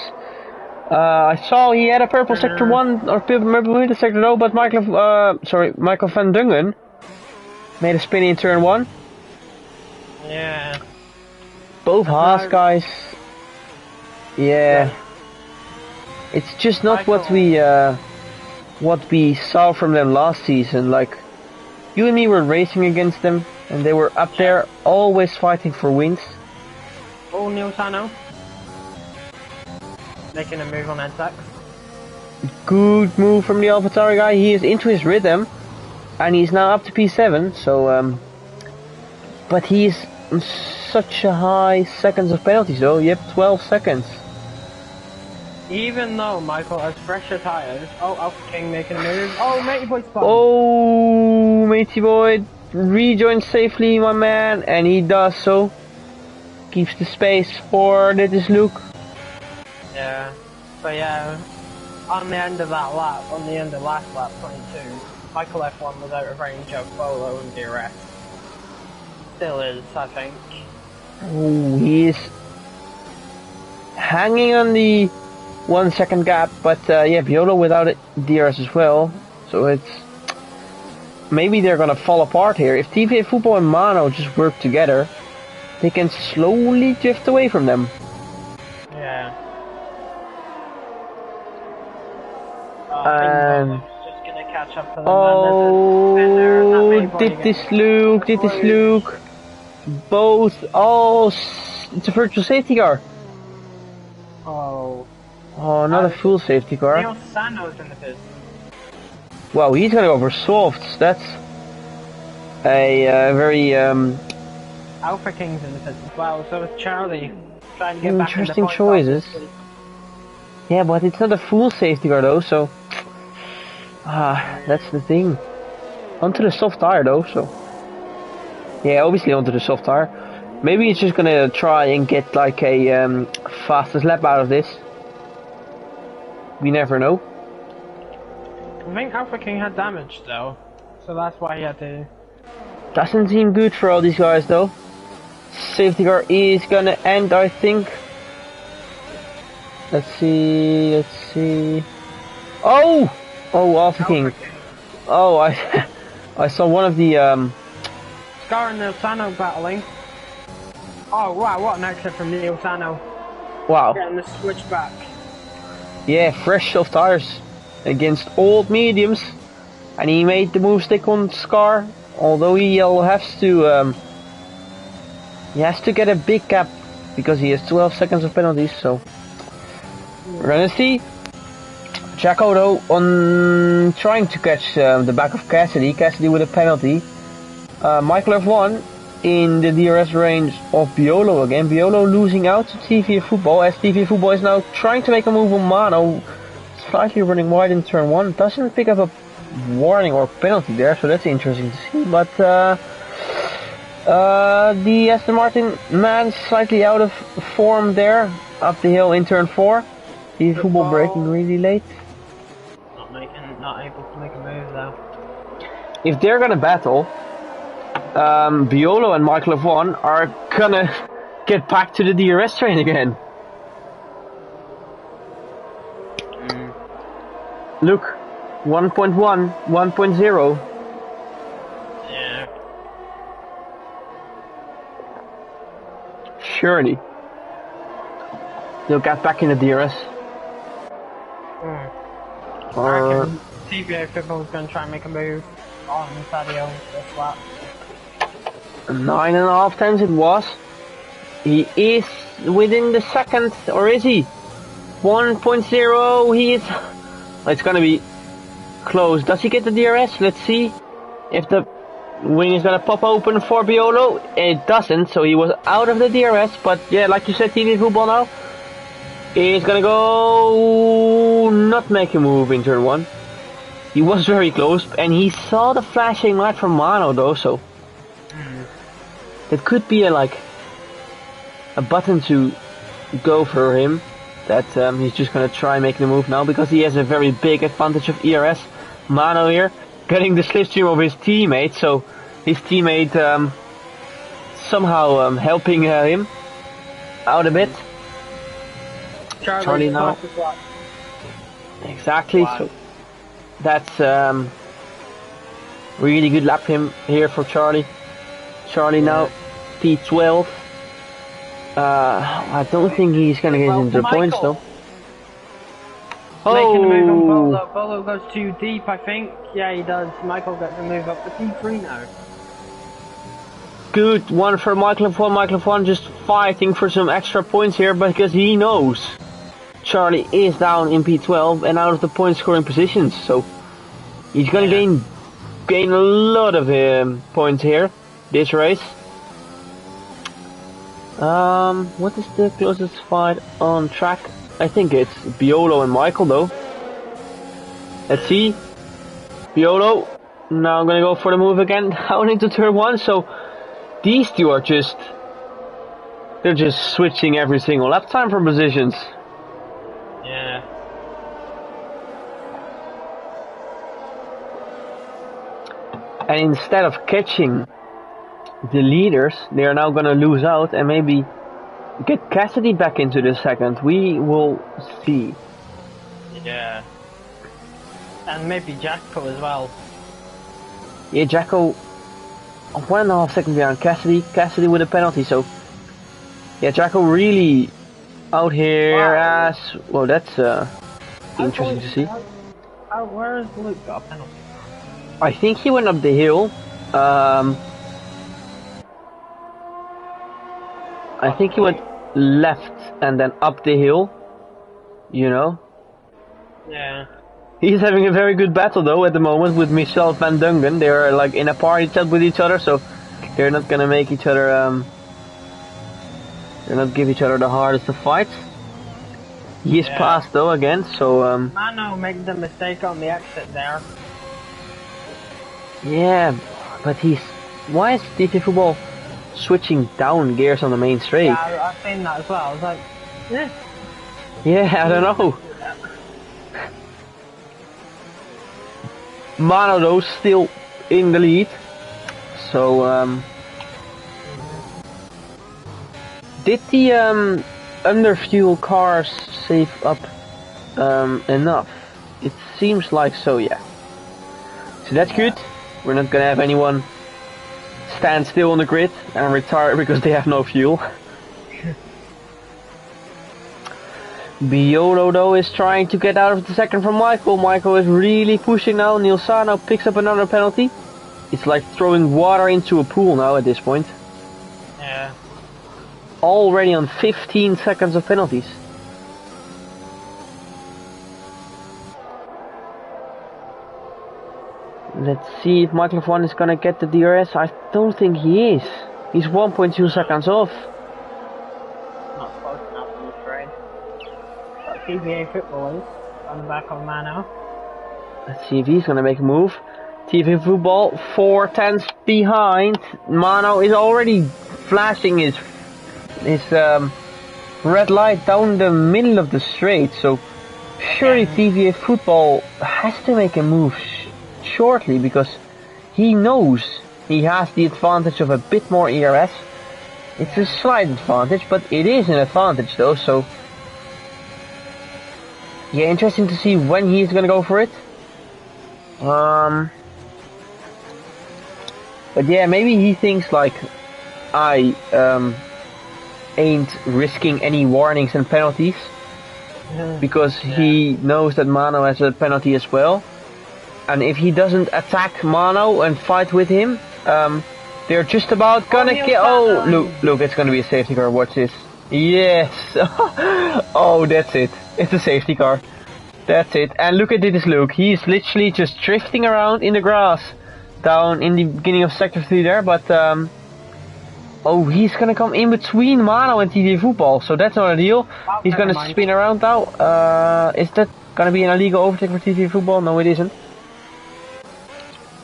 I saw he had a purple sector 1 or purple sector 0, but Michael Van Dungen made a spin in turn 1. Yeah. Both Haas guys. Yeah. It's just not what we saw from them last season. Like, you and me were racing against them, and they were up there, always fighting for wins. Oh, Neil Sano. Making a move on attack. Good move from the AlphaTauri guy. He is into his rhythm, and he's now up to P7. So, but he's in such a high seconds of penalties though. Yep, 12 seconds. Even though Michael has fresher tyres, oh, Alpha King making a move. Oh, matey boy spun. Oh, matey boy rejoins safely, my man, and he does so. Keeps the space for this Luke. Yeah, but yeah, on the end of that lap, on the end of last lap 22, Michael F1 was out of range of Bolo and DRS. Still is, I think. Oh, he is hanging on the 1 second gap, but yeah, Viola without it, DRS as well. So it's maybe they're gonna fall apart here. If TVA Football and Mano just work together, they can slowly drift away from them. Yeah. And just gonna catch up to them. oh, did this Luke? Both. Oh, it's a virtual safety car. Oh. Oh, not a full safety car. Neil Sano's in the pit. Wow, he's gonna go for softs. That's a very Alpha King's in the pit as well, so is Charlie. Trying to get back interesting in the choices. Yeah, but it's not a full safety car though, so that's the thing. Onto the soft tire though, so yeah, obviously onto the soft tire. Maybe it's just gonna try and get like a fastest lap out of this. We never know. I think Alpha King had damage though, so that's why he had to. Doesn't seem good for all these guys though. Safety car is gonna end, I think. Let's see. Oh, Alpha King. Oh, I saw one of the Scar and Neil Sano battling. Oh wow, what an exit from Neil Sano. Wow. Getting the switch back. Yeah, fresh soft tires against old mediums, and he made the move stick on Scar. Although he'll have to he has to get a big gap because he has 12 seconds of penalties. So we're gonna see. Jacko though on trying to catch the back of Cassidy. Cassidy with a penalty. Michael F1 in the DRS range of Biolo again. Biolo losing out to TVA Football as TVA Football is now trying to make a move on Mano. Slightly running wide in turn 1. Doesn't pick up a warning or penalty there, so that's interesting to see. But the Aston Martin man slightly out of form there. Up the hill in turn 4. TVA Football braking really late. Not able to make a move though. If they're gonna battle, Biolo and Michael F1 are gonna get back to the DRS train again. Look, 1.1, 1.0. Yeah. Surely they'll get back in the DRS. I reckon TVA Football is going to try and make a move on Sadio this lap. 9.5 times it was. He is within the second, or is he? 1.0, he is. It's gonna be close. Does he get the DRS? Let's see if the wing is gonna pop open for Biolo. It doesn't, so he was out of the DRS. But yeah, like you said, TV Football now is gonna go not make a move in turn 1. He was very close, and he saw the flashing light from Mano though, so that could be a button to go for him. That he's just gonna try making the move now because he has a very big advantage of ERS. Mano here getting the slipstream of his teammate, so his teammate somehow helping him out a bit. Charlie now. Exactly. Wow. So that's really good lap here for Charlie. Charlie now P12. I don't think he's gonna get into the points though. Making a move on Bolo. Bolo goes too deep, I think. Yeah, he does. Michael gets a move up to P3 now. Good one for Michael F1. Michael F1 just fighting for some extra points here because he knows Charlie is down in P12 and out of the point scoring positions, so he's gonna gain a lot of points here this race. What is the closest fight on track? I think it's Biolo and Michael though. Let's see. Biolo. Now I'm gonna go for the move again down into turn 1. So these two are they're just switching every single lap time from positions. Yeah. And instead of catching the leaders, they are now gonna lose out and maybe get Cassidy back into the second. We will see. Yeah. And maybe Jacko as well. Yeah, Jacko 1.5 seconds behind Cassidy. Cassidy with a penalty, so yeah, Jacko really out here as well. That's interesting to see. Where is Luke got a penalty? I think he went up the hill. I think he went left and then up the hill. You know. Yeah. He's having a very good battle though at the moment with Michel Van Dungen. They are like in a party chat with each other, so they're not gonna make each other they're not give each other the hardest of fights. He is passed though again, so Mano made the mistake on the exit there. yeah, but why is TV Football switching down gears on the main straight? Yeah, I've seen that as well. I was like, eh. Yeah, I don't know. Mano though still in the lead, so did the underfuel cars save up enough? It seems like so, yeah. So that's good. We're not gonna have anyone stand still on the grid and retire because they have no fuel. Biolo though is trying to get out of the second from Michael. Michael is really pushing now. Nilsano picks up another penalty. It's like throwing water into a pool now at this point. Yeah. Already on 15 seconds of penalties. Let's see if Michael F1 is gonna get the DRS. I don't think he is. He's 1.2 seconds off. Not close enough, I'm afraid. But TVA Football is on the back of Mano. Let's see if he's gonna make a move. TV Football 4 tenths behind. Mano is already flashing his red light down the middle of the straight, so surely TVA Football has to make a move shortly because he knows he has the advantage of a bit more ERS. It's a slight advantage, but it is an advantage though, so yeah, interesting to see when he's gonna go for it. But yeah, maybe he thinks like I ain't risking any warnings and penalties because he knows that Mano has a penalty as well. And if he doesn't attack Mano and fight with him, they're just about gonna get. Oh, look, it's gonna be a safety car. Watch this. Yes. Oh, that's it. It's a safety car. That's it. And look at this, Luke. He's literally just drifting around in the grass down in the beginning of sector 3 there, but oh, he's gonna come in between Mano and TV Football, so that's not a deal. He's gonna spin around now. Is that gonna be an illegal overtake for TV Football? No, it isn't.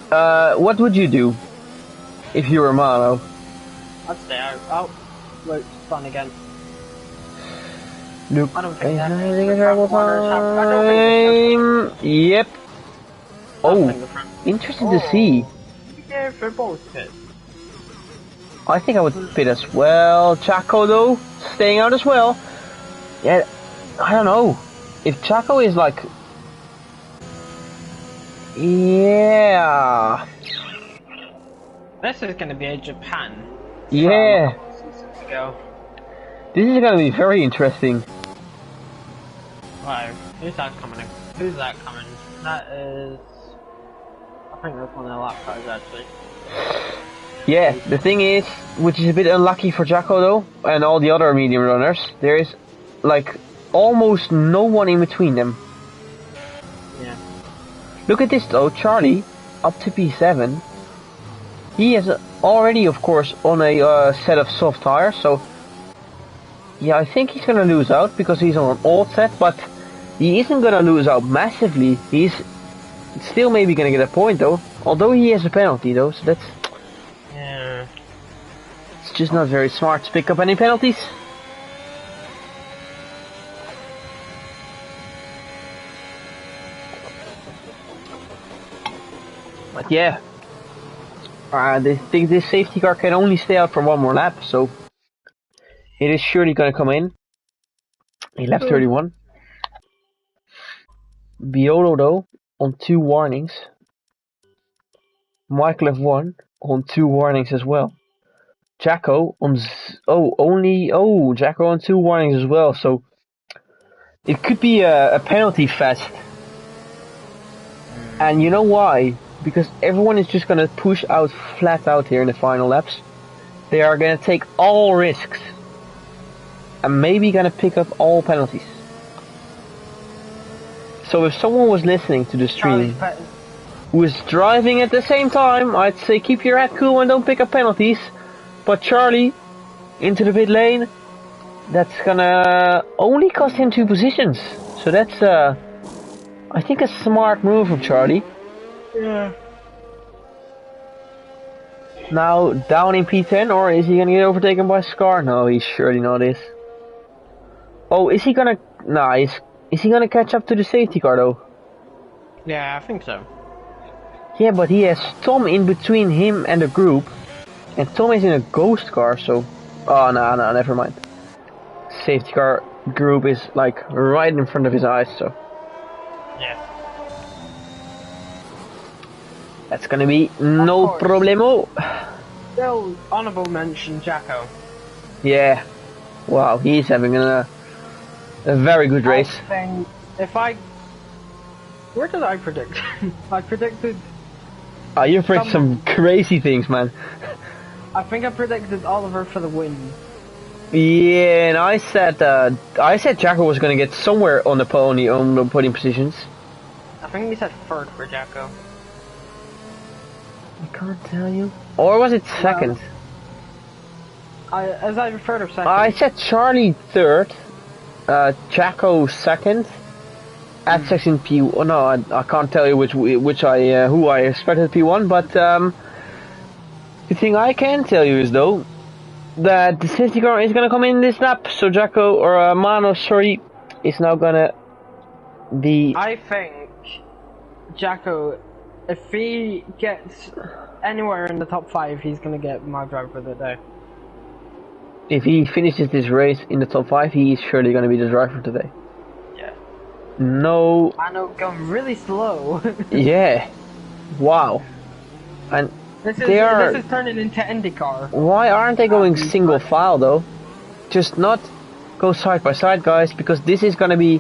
What would you do if you were Mano? I'd stay out. Oh, Luke's fun again. Luke, I don't think is having a terrible time. Yep. Oh, interesting to see. Yeah, football's good. I think I would pit as well. Chaco though, staying out as well. Yeah, I don't know. If Chaco is like... Yeah. This is gonna be a Japan. Yeah. Go. This is gonna be very interesting. Wow, who's that coming? Who's that coming? That is... I think that's one of the lap cars actually. Yeah, the thing is, which is a bit unlucky for Jacko though, and all the other medium runners, there is like almost no one in between them. Yeah. Look at this though, Charlie, up to P7. He is already, of course, on a set of soft tires, so Yeah, I think he's gonna lose out because he's on an old set, but he isn't gonna lose out massively. He's still maybe gonna get a point though, although he has a penalty though, so that's... Yeah. It's just not very smart to pick up any penalties. But yeah, they think this safety car can only stay out for one more lap, so it is surely gonna come in. He left 31. Biolo though, on 2 warnings. Michael F1 on 2 warnings as well. Jacko on Jacko on 2 warnings as well, so it could be a penalty fest. And you know why? Because everyone is just gonna push out flat out here in the final laps. They are gonna take all risks. And maybe gonna pick up all penalties. So if someone was listening to the stream who is driving at the same time, I'd say keep your head cool and don't pick up penalties. But Charlie, into the pit lane, that's gonna only cost him 2 positions. So that's, I think, a smart move from Charlie. Yeah. Now, down in P10, or is he gonna get overtaken by Scar? No, he's surely not is. Oh, is he gonna... Nah, is he gonna catch up to the safety car though? Yeah, I think so. Yeah, but he has Tom in between him and the group. And Tom is in a ghost car, so... Oh, no, never mind. Safety car group is, like, right in front of his eyes, so... Yeah. That's gonna be no problemo. Still, honourable mention, Jacko. Yeah. Wow, he's having a very good race. I think where did I predict? I predicted... Oh, you predicted some crazy things, man. I think I predicted Oliver for the win. Yeah, and I said Jacko was gonna get somewhere on the podium positions. I think we said 3rd for Jacko. I can't tell you. Or was it 2nd? As I referred to 2nd. I said Charlie 3rd, Jacko 2nd, at section P. Oh no, I can't tell you who I expected P1, but the thing I can tell you is though that the safety car is gonna come in this lap, so Jacko or Mano, sorry, is now gonna be. I think Jacko, if he gets anywhere in the top 5, he's gonna get my driver of the day. If he finishes this race in the top 5, he is surely gonna be the driver today. Yeah. No. Mano going really slow. Yeah. Wow. And this is turning into IndyCar. Why aren't they going single file though? Just not go side by side, guys, because this is gonna be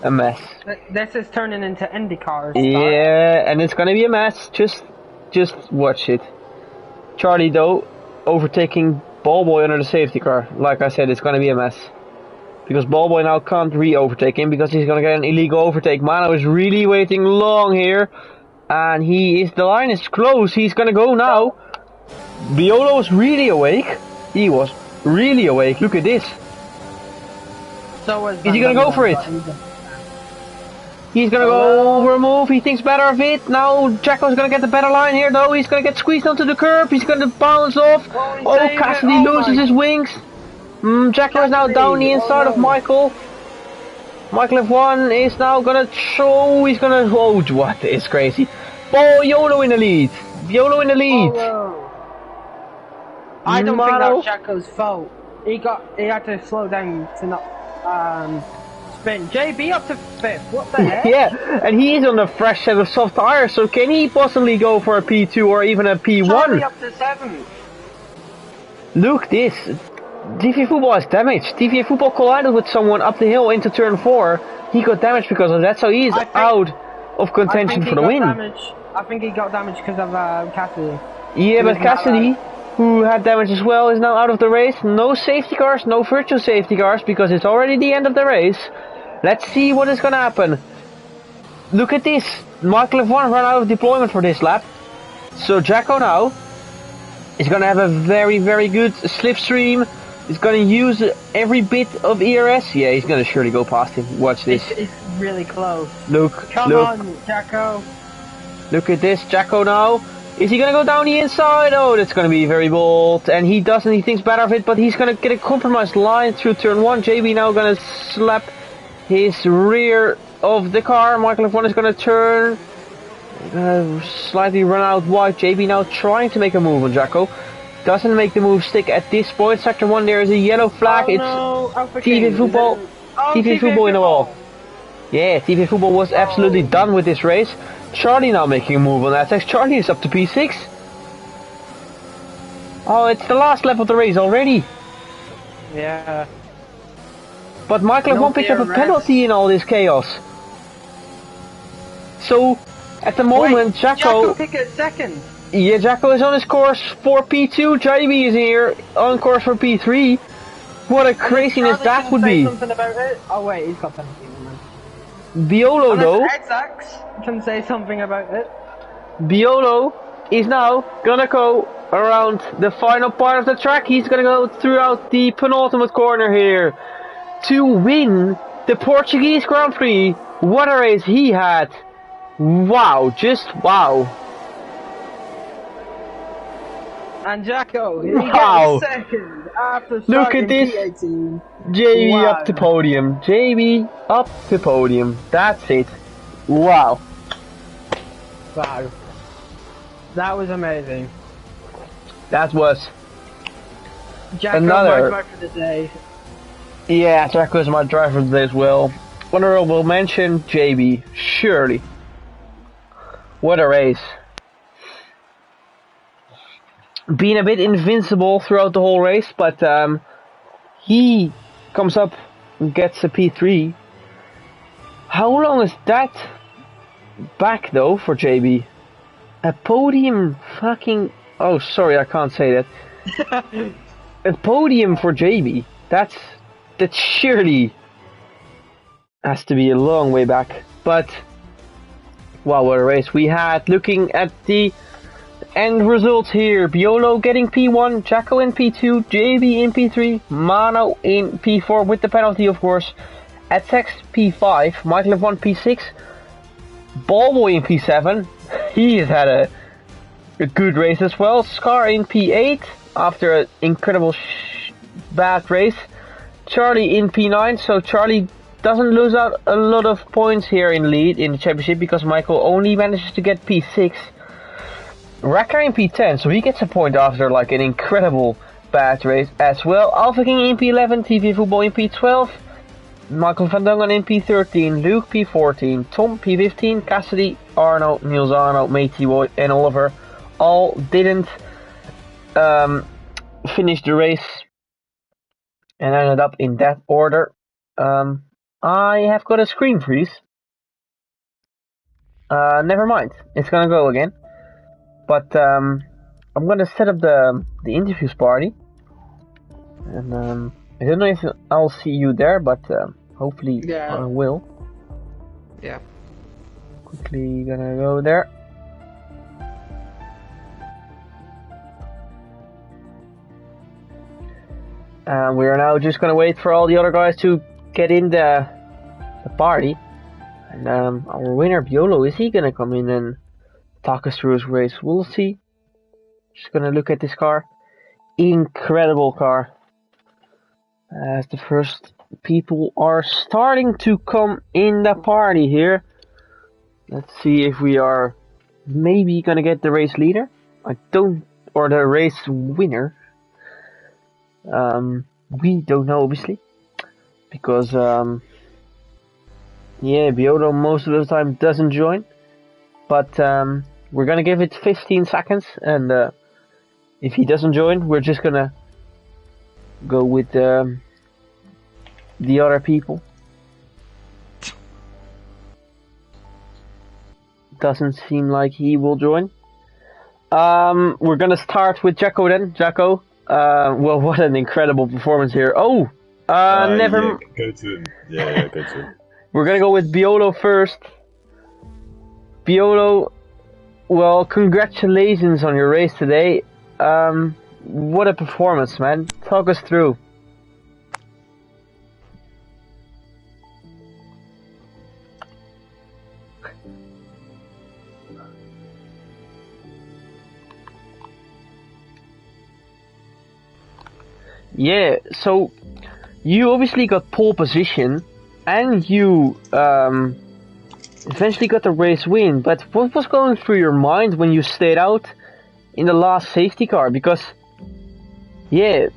a mess. This is turning into IndyCar. Yeah, and it's gonna be a mess. Just watch it. Charlie though, overtaking Ballboy under the safety car. Like I said, it's gonna be a mess. Because Ballboy now can't re-overtake him because he's gonna get an illegal overtake. Mano is really waiting long here. And the line is close. He's gonna go now. Biolo was really awake. He was really awake. Look at this. So is he gonna go for it? He's gonna go remove. He thinks better of it. Now Jacko's gonna get the better line here though. He's gonna get squeezed onto the curb. He's gonna bounce off. Oh, Cassidy loses his wings. Jacko is now down the inside of Michael. Michael F1 is now gonna show. He's gonna. Oh, what is crazy? Biolo in the lead. Biolo in the lead. I don't think that was Jacko's fault. He had to slow down to not spin. JB up to 5th. What the heck? Yeah, and he is on a fresh set of soft tires. So can he possibly go for a P2 or even a P1? Charlie up to 7th. Look this. DV Football is damaged. DV Football collided with someone up the hill into turn 4. He got damaged because of that, so he is out of contention for the win. I think he got damaged because of Cassidy. Yeah, but Cassidy, who had damage as well, is now out of the race. No safety cars, no virtual safety cars, because it's already the end of the race. Let's see what is gonna happen. Look at this. Michael F1 ran out of deployment for this lap. So Jacko now is gonna have a very, very good slipstream He's gonna use every bit of ERS. Yeah, he's gonna surely go past him. Watch this. It's really close. Look, Come look. on, Jacko. Look at this, Jacko now. Is he gonna go down the inside? Oh, that's gonna be very bold. And he doesn't, he thinks better of it, but he's gonna get a compromised line through turn 1. JB now gonna slap his rear of the car. Michael F1 is gonna turn. Slightly run out wide. JB now trying to make a move on Jacko. Doesn't make the move stick at this point. Sector 1, there is a yellow flag. It's TV football. TV football in the wall. Yeah, TV football was absolutely done with this race. Charlie now making a move on that. Charlie is up to P6. Oh, it's the last lap of the race already. Yeah. But Michael F1 picked up a penalty in all this chaos. So, at the moment, Jacko picked a second. Yeah, Jacko is on his course for P2. JB is here on course for P3. What a craziness that would be. Something about it. Oh wait, he's got penalty. Biolo though. Can say something about it. Biolo is now gonna go around the final part of the track. He's gonna go throughout the penultimate corner here to win the Portuguese Grand Prix. What a race he had. Wow, just wow. And Jacko, he gets second after starting. Look at this. P18. JB Wow. up to podium. JB up to podium. That's it. Wow. Wow. That was amazing. That was Jacko, another. my driver for the day. Yeah, Jacko is my driver today as well. Honorable mention, JB. Surely. What a race. Being a bit invincible throughout the whole race, but he comes up and gets a P3. How long is that back though for JB? A podium fucking... Oh, sorry, I can't say that. A podium for JB. That surely has to be a long way back. But, wow, what a race we had. Looking at the end results here. Biolo getting P1, Jacko in P2, JB in P3, Mano in P4 with the penalty of course. Atsex P5, Michael F1 P6, Ballboy in P7. He has had a good race as well. Scar in P8 after an incredible bad race. Charlie in P9, so Charlie doesn't lose out a lot of points here in lead in the championship because Michael only manages to get P6. Wrecker in P10, so he gets a point after like an incredible bad race as well. Alpha King in P11, TV Football in P12, Michael van Dongen in P13, Luke P14, Tom P15, Cassidy, Arno, Niels Arno, Matey Boy and Oliver all didn't finish the race and ended up in that order. I have got a screen freeze. Never mind, it's gonna go again. But I'm gonna set up the interviews party, and I don't know if I'll see you there, but hopefully I will. Yeah. Quickly gonna go there. We are now just gonna wait for all the other guys to get in the party, and our winner Biolo, is he gonna come in and talk us through his race? We'll see. Just gonna look at this car. Incredible car. As the first people are starting to come in the party here. Let's see if we are maybe gonna get the race leader. Or the race winner. We don't know obviously. Because yeah, Biolo most of the time doesn't join. But we're gonna give it 15 seconds, and if he doesn't join, we're just gonna go with the other people. Doesn't seem like he will join. We're gonna start with Jacko then. Jacko, well, what an incredible performance here. Oh, never. Yeah, go to him. Yeah, go to him. We're gonna go with Biolo first. Biolo, well, congratulations on your race today. What a performance, man. Talk us through. Yeah, so you obviously got pole position, and you eventually got the race win. But what was going through your mind when you stayed out in the last safety car? Because, yeah.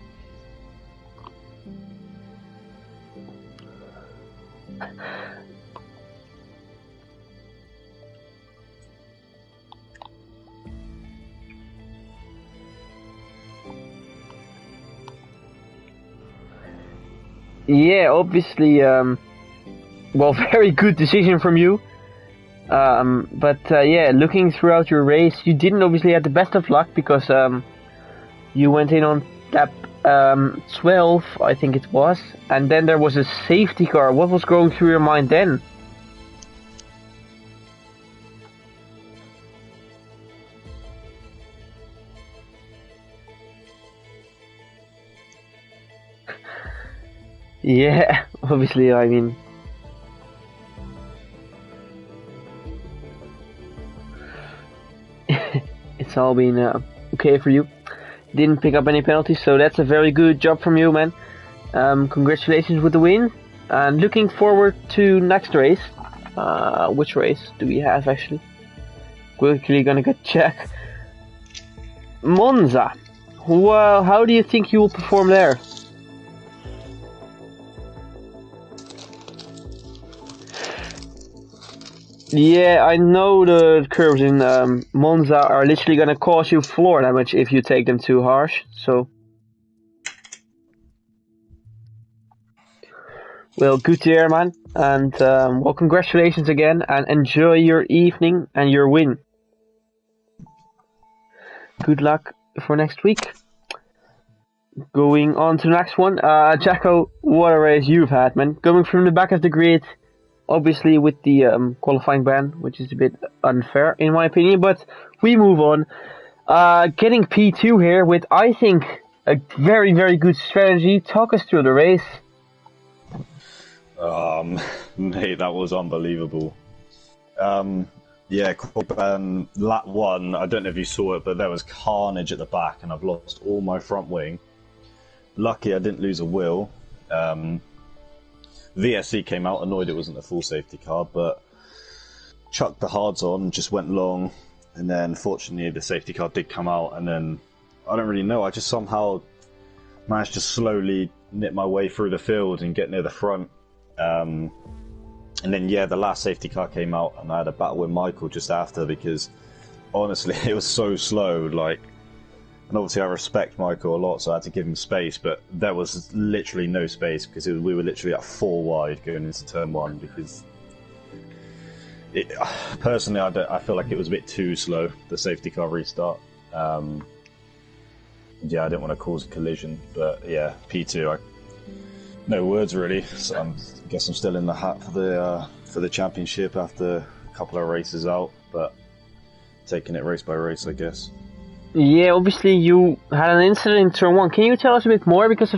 Yeah, obviously, well, very good decision from you. But yeah, looking throughout your race, you didn't obviously have the best of luck because you went in on lap 12, I think it was, and then there was a safety car. What was going through your mind then? Yeah, obviously, I mean, it's all been okay for you. Didn't pick up any penalties, so that's a very good job from you, man. Congratulations with the win, and looking forward to next race. Which race do we have actually? Quickly gonna go check. Monza. Well, how do you think you will perform there? Yeah, I know the curves in Monza are literally gonna cause you floor damage if you take them too harsh, so... Well, good to hear, man, and well, congratulations again, and enjoy your evening and your win. Good luck for next week. Going on to the next one, Jacko, what a race you've had, man. Going from the back of the grid, obviously with the qualifying ban, which is a bit unfair in my opinion, but we move on. Getting P2 here with, I think, a very, very good strategy. Talk us through the race. Mate, that was unbelievable. Yeah, lap 1, I don't know if you saw it, but there was carnage at the back and I've lost all my front wing. Lucky I didn't lose a wheel. VSC came out, annoyed it wasn't a full safety car, but chucked the hards on and just went long. And then fortunately the safety car did come out, and then I don't really know, I just somehow managed to slowly nip my way through the field and get near the front. And then yeah, the last safety car came out and I had a battle with Michael just after, because honestly it was so slow, like, and obviously I respect Michael a lot, so I had to give him space, but there was literally no space because we were literally at 4 wide going into turn 1, because personally I feel like it was a bit too slow, the safety car restart. Yeah, I didn't want to cause a collision, but yeah, P2, no words really. So I guess I'm still in the hat for the championship after a couple of races out, but taking it race by race, I guess. Yeah, obviously you had an incident in turn 1. Can you tell us a bit more? Because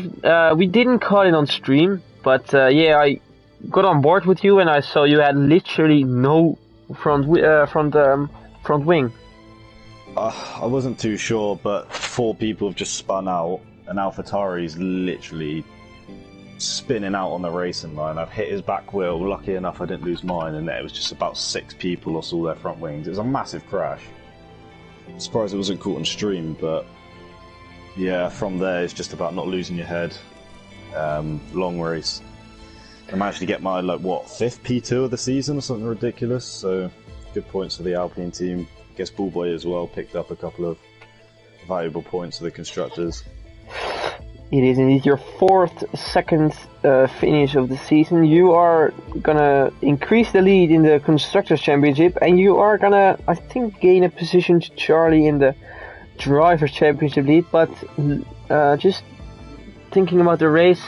we didn't caught it on stream, but yeah, I got on board with you and I saw you had literally no front wing. I wasn't too sure, but 4 people have just spun out, and AlphaTauri's literally spinning out on the racing line. I've hit his back wheel, lucky enough I didn't lose mine, and it was just about 6 people lost all their front wings. It was a massive crash. I'm surprised it wasn't caught on stream, but yeah, from there it's just about not losing your head. Long race. I managed to get my 5th P2 of the season or something ridiculous, so good points for the Alpine team. I guess Bullboy as well picked up a couple of valuable points for the constructors. It is indeed your 4th second finish of the season. You are gonna increase the lead in the Constructors' Championship, and you are gonna, I think, gain a position to Charlie in the Drivers' Championship lead. But just thinking about the race,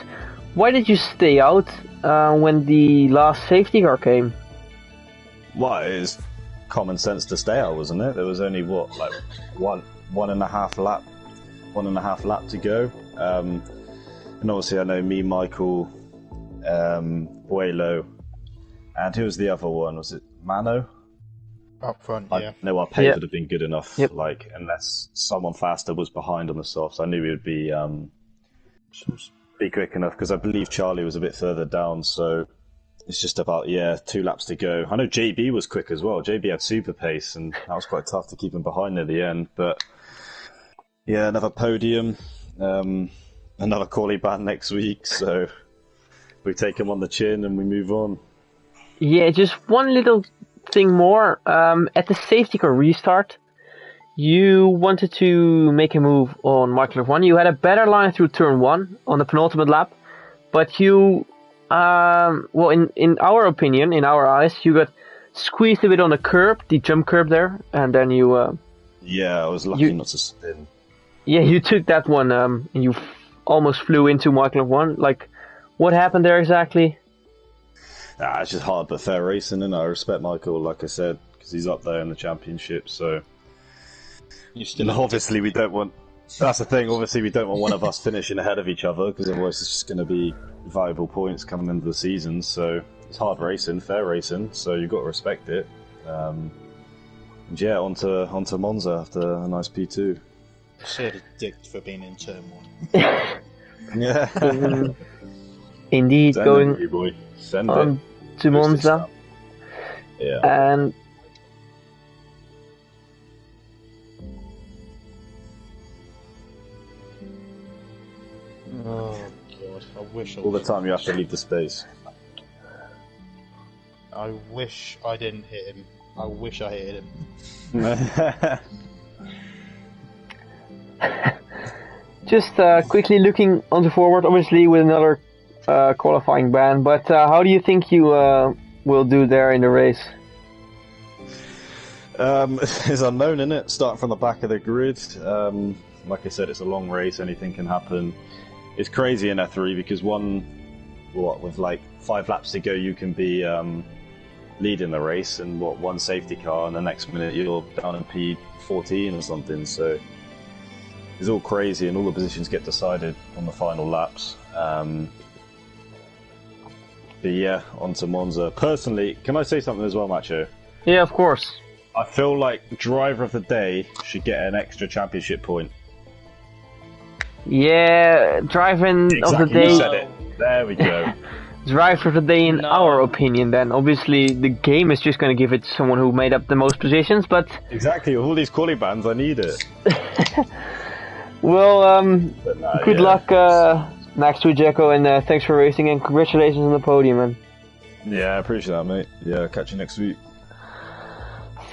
why did you stay out when the last safety car came? Well, it was common sense to stay out, wasn't it? There was only one and a half lap to go. And obviously I know me, Michael, Buelo, and who was the other one? Was it Mano? Up front, yeah. No, our pace would have been good enough, Yep. unless someone faster was behind on the softs. I knew we would be be quick enough because I believe Charlie was a bit further down, so it's just about 2 laps to go. I know JB was quick as well. JB had super pace, and that was quite tough to keep him behind near the end. But yeah, another podium, another quali ban next week, so we take him on the chin and we move on. Yeah, just one little thing more. At the safety car restart, you wanted to make a move on Michael F1. You had a better line through turn 1 on the penultimate lap, but you, well, in our opinion, in our eyes, you got squeezed a bit on the curb, the jump curb there, and then you... yeah, I was lucky not to spin. Yeah, you took that one, and you almost flew into Michael F1. Like, what happened there exactly? It's just hard but fair racing, and I respect Michael, like I said, because he's up there in the championship, so... Obviously, we don't want... That's the thing, obviously we don't want one of us finishing ahead of each other, because otherwise it's just going to be valuable points coming into the season, so it's hard racing, fair racing, so you've got to respect it. And yeah, onto Monza after a nice P2. Said a dick for being in turn 1. Yeah. Indeed, Send going it, you boy. Send on it. to Monza. Yeah. And Oh god, I wish I all the time you have to leave the space. I wish I didn't hit him. I wish I hit him. just quickly looking on the forward, obviously with another qualifying ban, but how do you think you will do there in the race? It's unknown, isn't it? Starting from the back of the grid. Like I said, it's a long race, anything can happen. It's crazy in F3 because with like 5 laps to go, you can be leading the race, and one safety car, and the next minute you're down in P14 or something. So it's all crazy, and all the positions get decided on the final laps. But yeah, onto Monza. Personally, can I say something as well, Macho? Yeah, of course. I feel like driver of the day should get an extra championship point. Yeah, driving of the day. You said it. There we go. Driver of the day, in our opinion, then obviously the game is just going to give it to someone who made up the most positions. But exactly, with all these quali bans, I need it. Well, good luck next week, Jacko, and thanks for racing, and congratulations on the podium, man. Yeah, I appreciate that, mate. Yeah, catch you next week.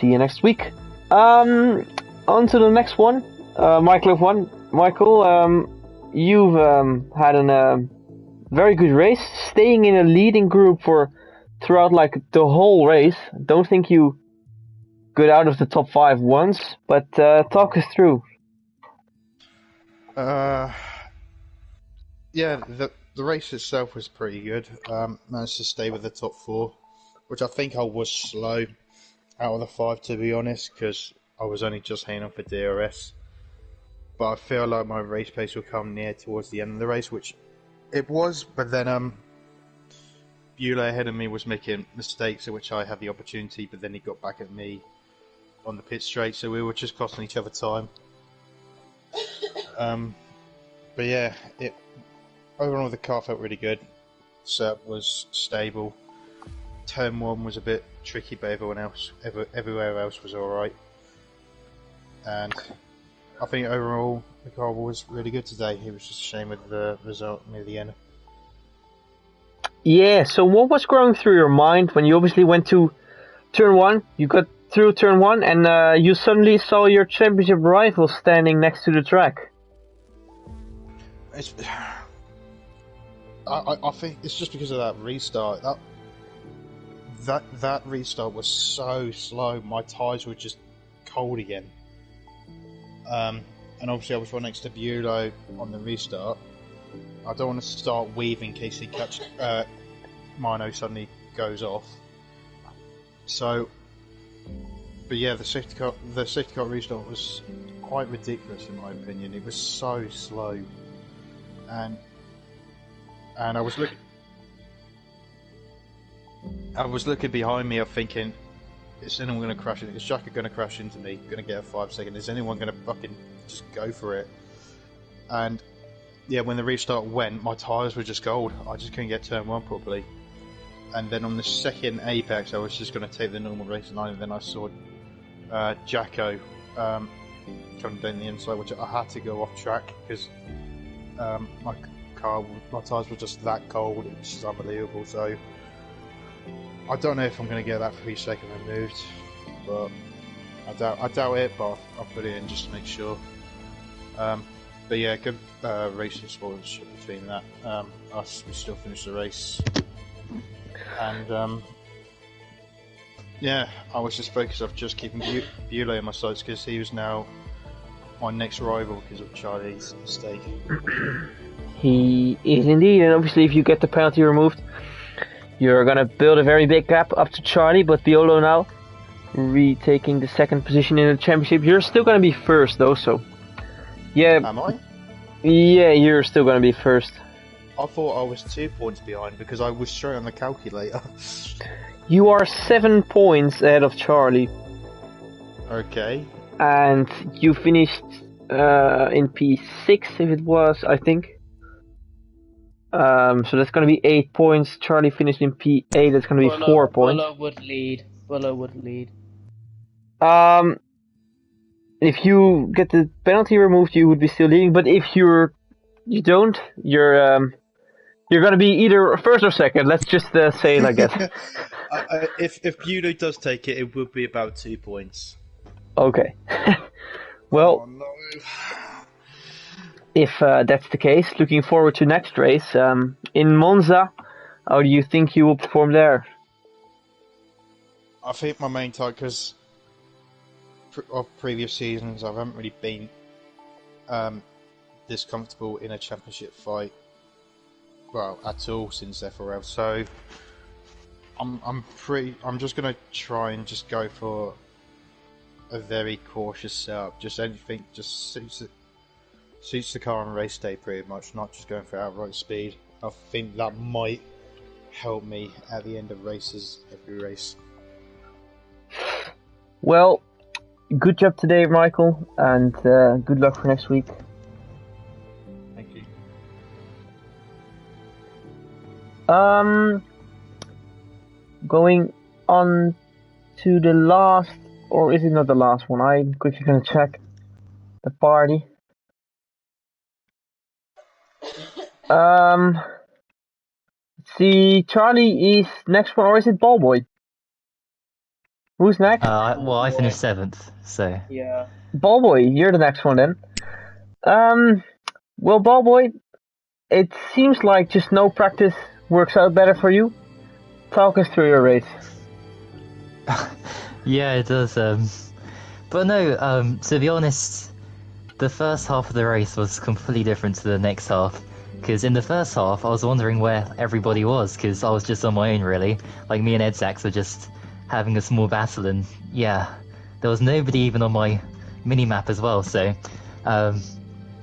See you next week. On to the next one, Michael F1. Michael, you've had a very good race, staying in a leading group throughout like the whole race. Don't think you got out of the top 5 once, but talk us through. Yeah, the race itself was pretty good. Managed to stay with the top 4, which I think I was slow out of the 5, to be honest, because I was only just hanging on for DRS. But I feel like my race pace will come near towards the end of the race, which it was. But then Beulah ahead of me was making mistakes, at which I had the opportunity, but then he got back at me on the pit straight, so we were just costing each other time. But yeah, overall the car felt really good. Setup was stable. Turn 1 was a bit tricky, but everywhere else was alright. And I think overall the car was really good today. It was just a shame with the result near the end. Yeah, so what was going through your mind when you obviously went to turn 1, you got through turn 1, and you suddenly saw your championship rival standing next to the track? I think it's just because of that restart. That restart was so slow. My tyres were just cold again. And obviously I was right next to Beulah on the restart. I don't want to start weaving in case Mino suddenly goes off. So, but yeah, the safety car restart was quite ridiculous in my opinion. It was so slow, and I was looking behind me. I'm thinking, is anyone going to crash it? Is Shaka going to crash into me? Going to get a 5 second? Is anyone going to fucking just go for it? And when the restart went, my tyres were just gold. I just couldn't get turn 1 properly. And then on the second apex, I was just going to take the normal racing line, and then I saw Jacko coming down the inside, which I had to go off track because my tyres were just that cold. It was just unbelievable. So I don't know if I'm going to get that 3 second removed, but I doubt it. But I'll put it in just to make sure. But yeah, good racing sportsmanship between that. We still finished the race, and yeah, I was just focused on just keeping Buelow in my sights because he was now my next rival because of Charlie's mistake. He is indeed, and obviously if you get the penalty removed, you're gonna build a very big gap up to Charlie, but Buelow now retaking the second position in the championship. You're still gonna be first though, so yeah. Am I? Yeah, you're still gonna be first. I thought I was 2 points behind because I was straight on the calculator. You are 7 points ahead of Charlie. Okay. And you finished in P6 if it was, I think. So that's gonna be 8 points. Charlie finished in P8, that's gonna be 4 points. Buelow would lead. Buelow would lead. If you get the penalty removed, you would be still leading. But if you don't, you're gonna be either first or second. Let's just say it like that. If Buelow does take it, it would be about 2 points. Okay. Well, Oh, no. if that's the case, looking forward to next race in Monza. How do you think you will perform there? I think my main target, because of previous seasons, I haven't really been this comfortable in a championship fight, well, at all since FRL. So I'm just gonna try and just go for a very cautious setup. Just anything just suits the car on race day pretty much, not just going for outright speed. I think that might help me at the end of races, every race. Well, good job today, Michael, and good luck for next week. Thank you. Going on to the last, or is it not the last one? I'm quickly gonna check the party. Let's see, Charlie is next one, or is it Ballboy? Who's next? Well, I finished 7th, so... Yeah. Ballboy, you're the next one then. Well, Ballboy, it seems like just no practice works out better for you. Talk us through your race. Yeah, it does. But no, to be honest, the first half of the race was completely different to the next half. Because in the first half, I was wondering where everybody was, because I was just on my own, really. Like, me and Edzax were just having a small battle, and yeah, there was nobody even on my mini-map as well, so...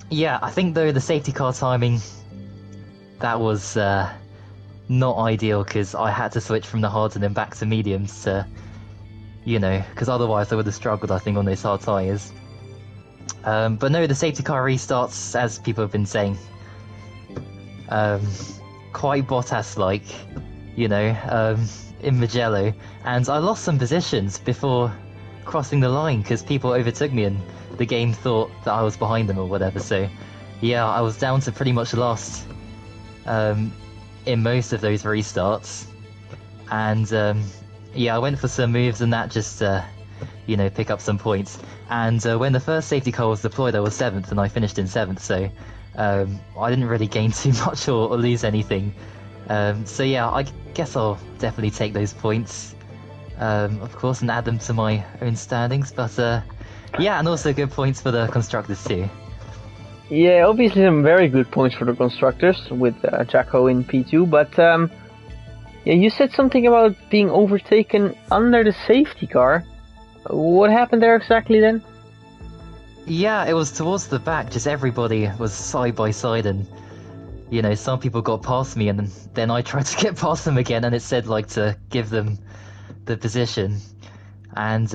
yeah, I think, though, the safety car timing, that was not ideal, because I had to switch from the hards and then back to mediums to... You know, because otherwise I would have struggled, I think, on those hard tyres. But no, the safety car restarts, as people have been saying, quite Bottas-like, you know, in Mugello. And I lost some positions before crossing the line, because people overtook me and the game thought that I was behind them or whatever. So, yeah, I was down to pretty much last in most of those restarts. And... yeah, I went for some moves and that just, you know, pick up some points. And when the first safety car was deployed, I was 7th and I finished in 7th, so I didn't really gain too much or lose anything. So yeah, I guess I'll definitely take those points, of course, and add them to my own standings. But yeah, and also good points for the constructors too. Yeah, obviously some very good points for the constructors with Jacko in P2, but... yeah, you said something about being overtaken under the safety car. What happened there exactly then? Yeah, it was towards the back, just everybody was side by side and, you know, some people got past me and then I tried to get past them again and it said, like, to give them the position. And,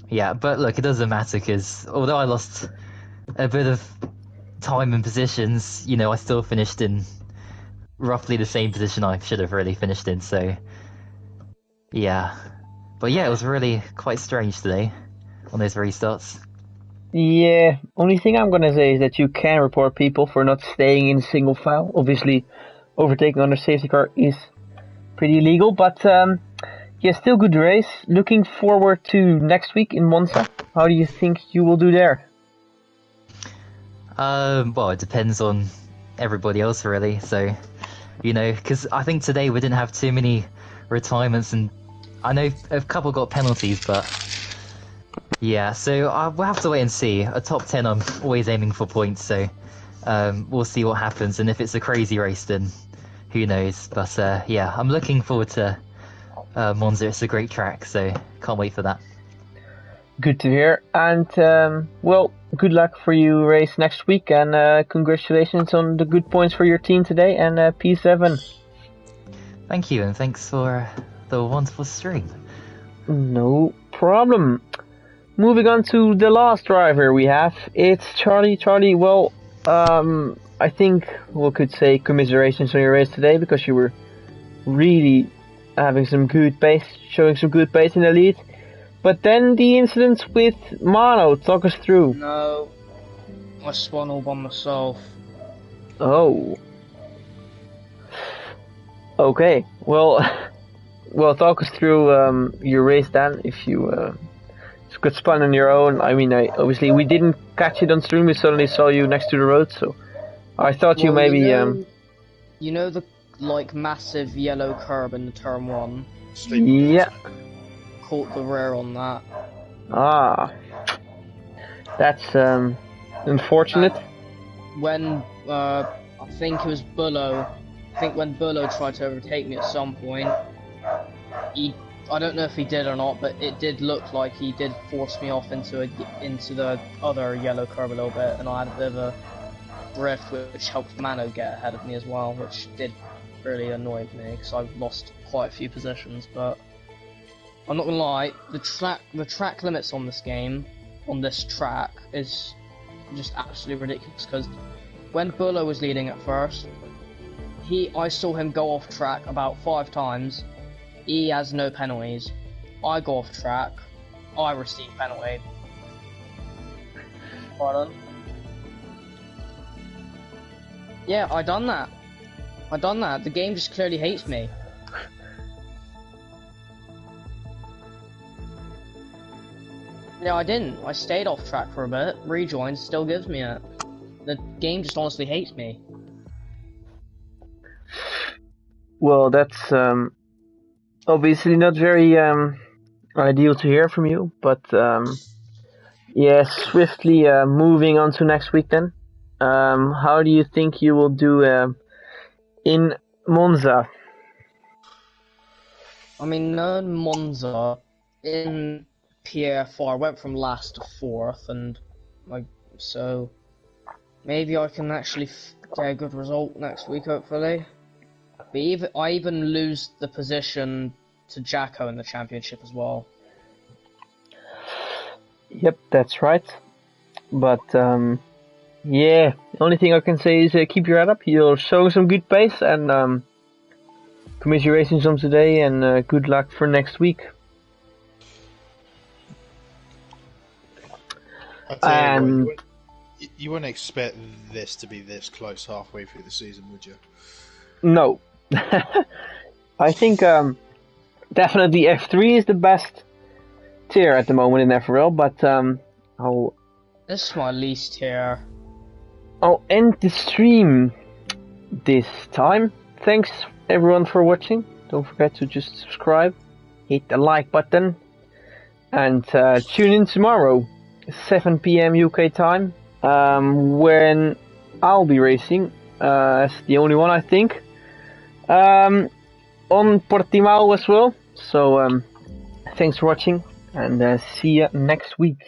yeah, but look, it doesn't matter because although I lost a bit of time and positions, you know, I still finished in roughly the same position I should have really finished in. So yeah, but yeah, it was really quite strange today on those restarts. Yeah, only thing I'm gonna say is that you can report people for not staying in single file. Obviously, overtaking under safety car is pretty illegal, but yeah, still good race. Looking forward to next week in Monza. How do you think you will do there? Well, it depends on everybody else really. So, you know, because I think today we didn't have too many retirements, and I know a couple got penalties, but yeah. So we'll have to wait and see. A top 10, I'm always aiming for points. So we'll see what happens, and if it's a crazy race, then who knows? But yeah, I'm looking forward to Monza. It's a great track, so can't wait for that. Good to hear. And well, good luck for you race next week, and congratulations on the good points for your team today, and P7. Thank you, and thanks for the wonderful stream. No problem. Moving on to the last driver we have, it's Charlie. Charlie, well, I think we could say commiserations on your race today, because you were really having some good pace, showing some good pace in the lead. But then the incident with Mano, talk us through. No, I spun all by myself. Oh. Okay, well, well, talk us through your race then, if you got spun on your own. I mean, obviously we didn't catch it on stream, we suddenly saw you next to the road, so I thought you maybe... You know the, like, massive yellow curb in the turn 1? Yeah. Caught the rear on that. Ah. That's unfortunate. When, I think it was Bullo, I think when Bullo tried to overtake me at some point, I don't know if he did or not, but it did look like he did force me off into the other yellow curb a little bit, and I had a bit of a drift, which helped Mano get ahead of me as well, which did really annoy me because I lost quite a few positions. But I'm not gonna lie, the track limits on this game, on this track, is just absolutely ridiculous. Because when Bullo was leading at first, I saw him go off track about 5 times. He has no penalties. I go off track. I receive penalty. Pardon? Yeah, I done that. The game just clearly hates me. No, I didn't. I stayed off track for a bit. Rejoined, still gives me it. The game just honestly hates me. Well, that's obviously not very ideal to hear from you, but yeah, swiftly moving on to next week then. How do you think you will do in Monza? I mean, in Monza, in PFR, I went from last to 4th, and so maybe I can actually get a good result next week, hopefully. But I even lose the position to Jacko in the championship as well. Yep, that's right. But yeah, the only thing I can say is keep your head up. You're showing some good pace, and commiserations on today, and good luck for next week. And you wouldn't expect this to be this close halfway through the season, would you? No. I think definitely F3 is the best tier at the moment in FRL, but this is my least tier. I'll end the stream this time. Thanks everyone for watching. Don't forget to just subscribe, hit the like button, and tune in tomorrow, 7 PM UK time, when I'll be racing as the only one, I think, on Portimao as well. So thanks for watching, and see you next week.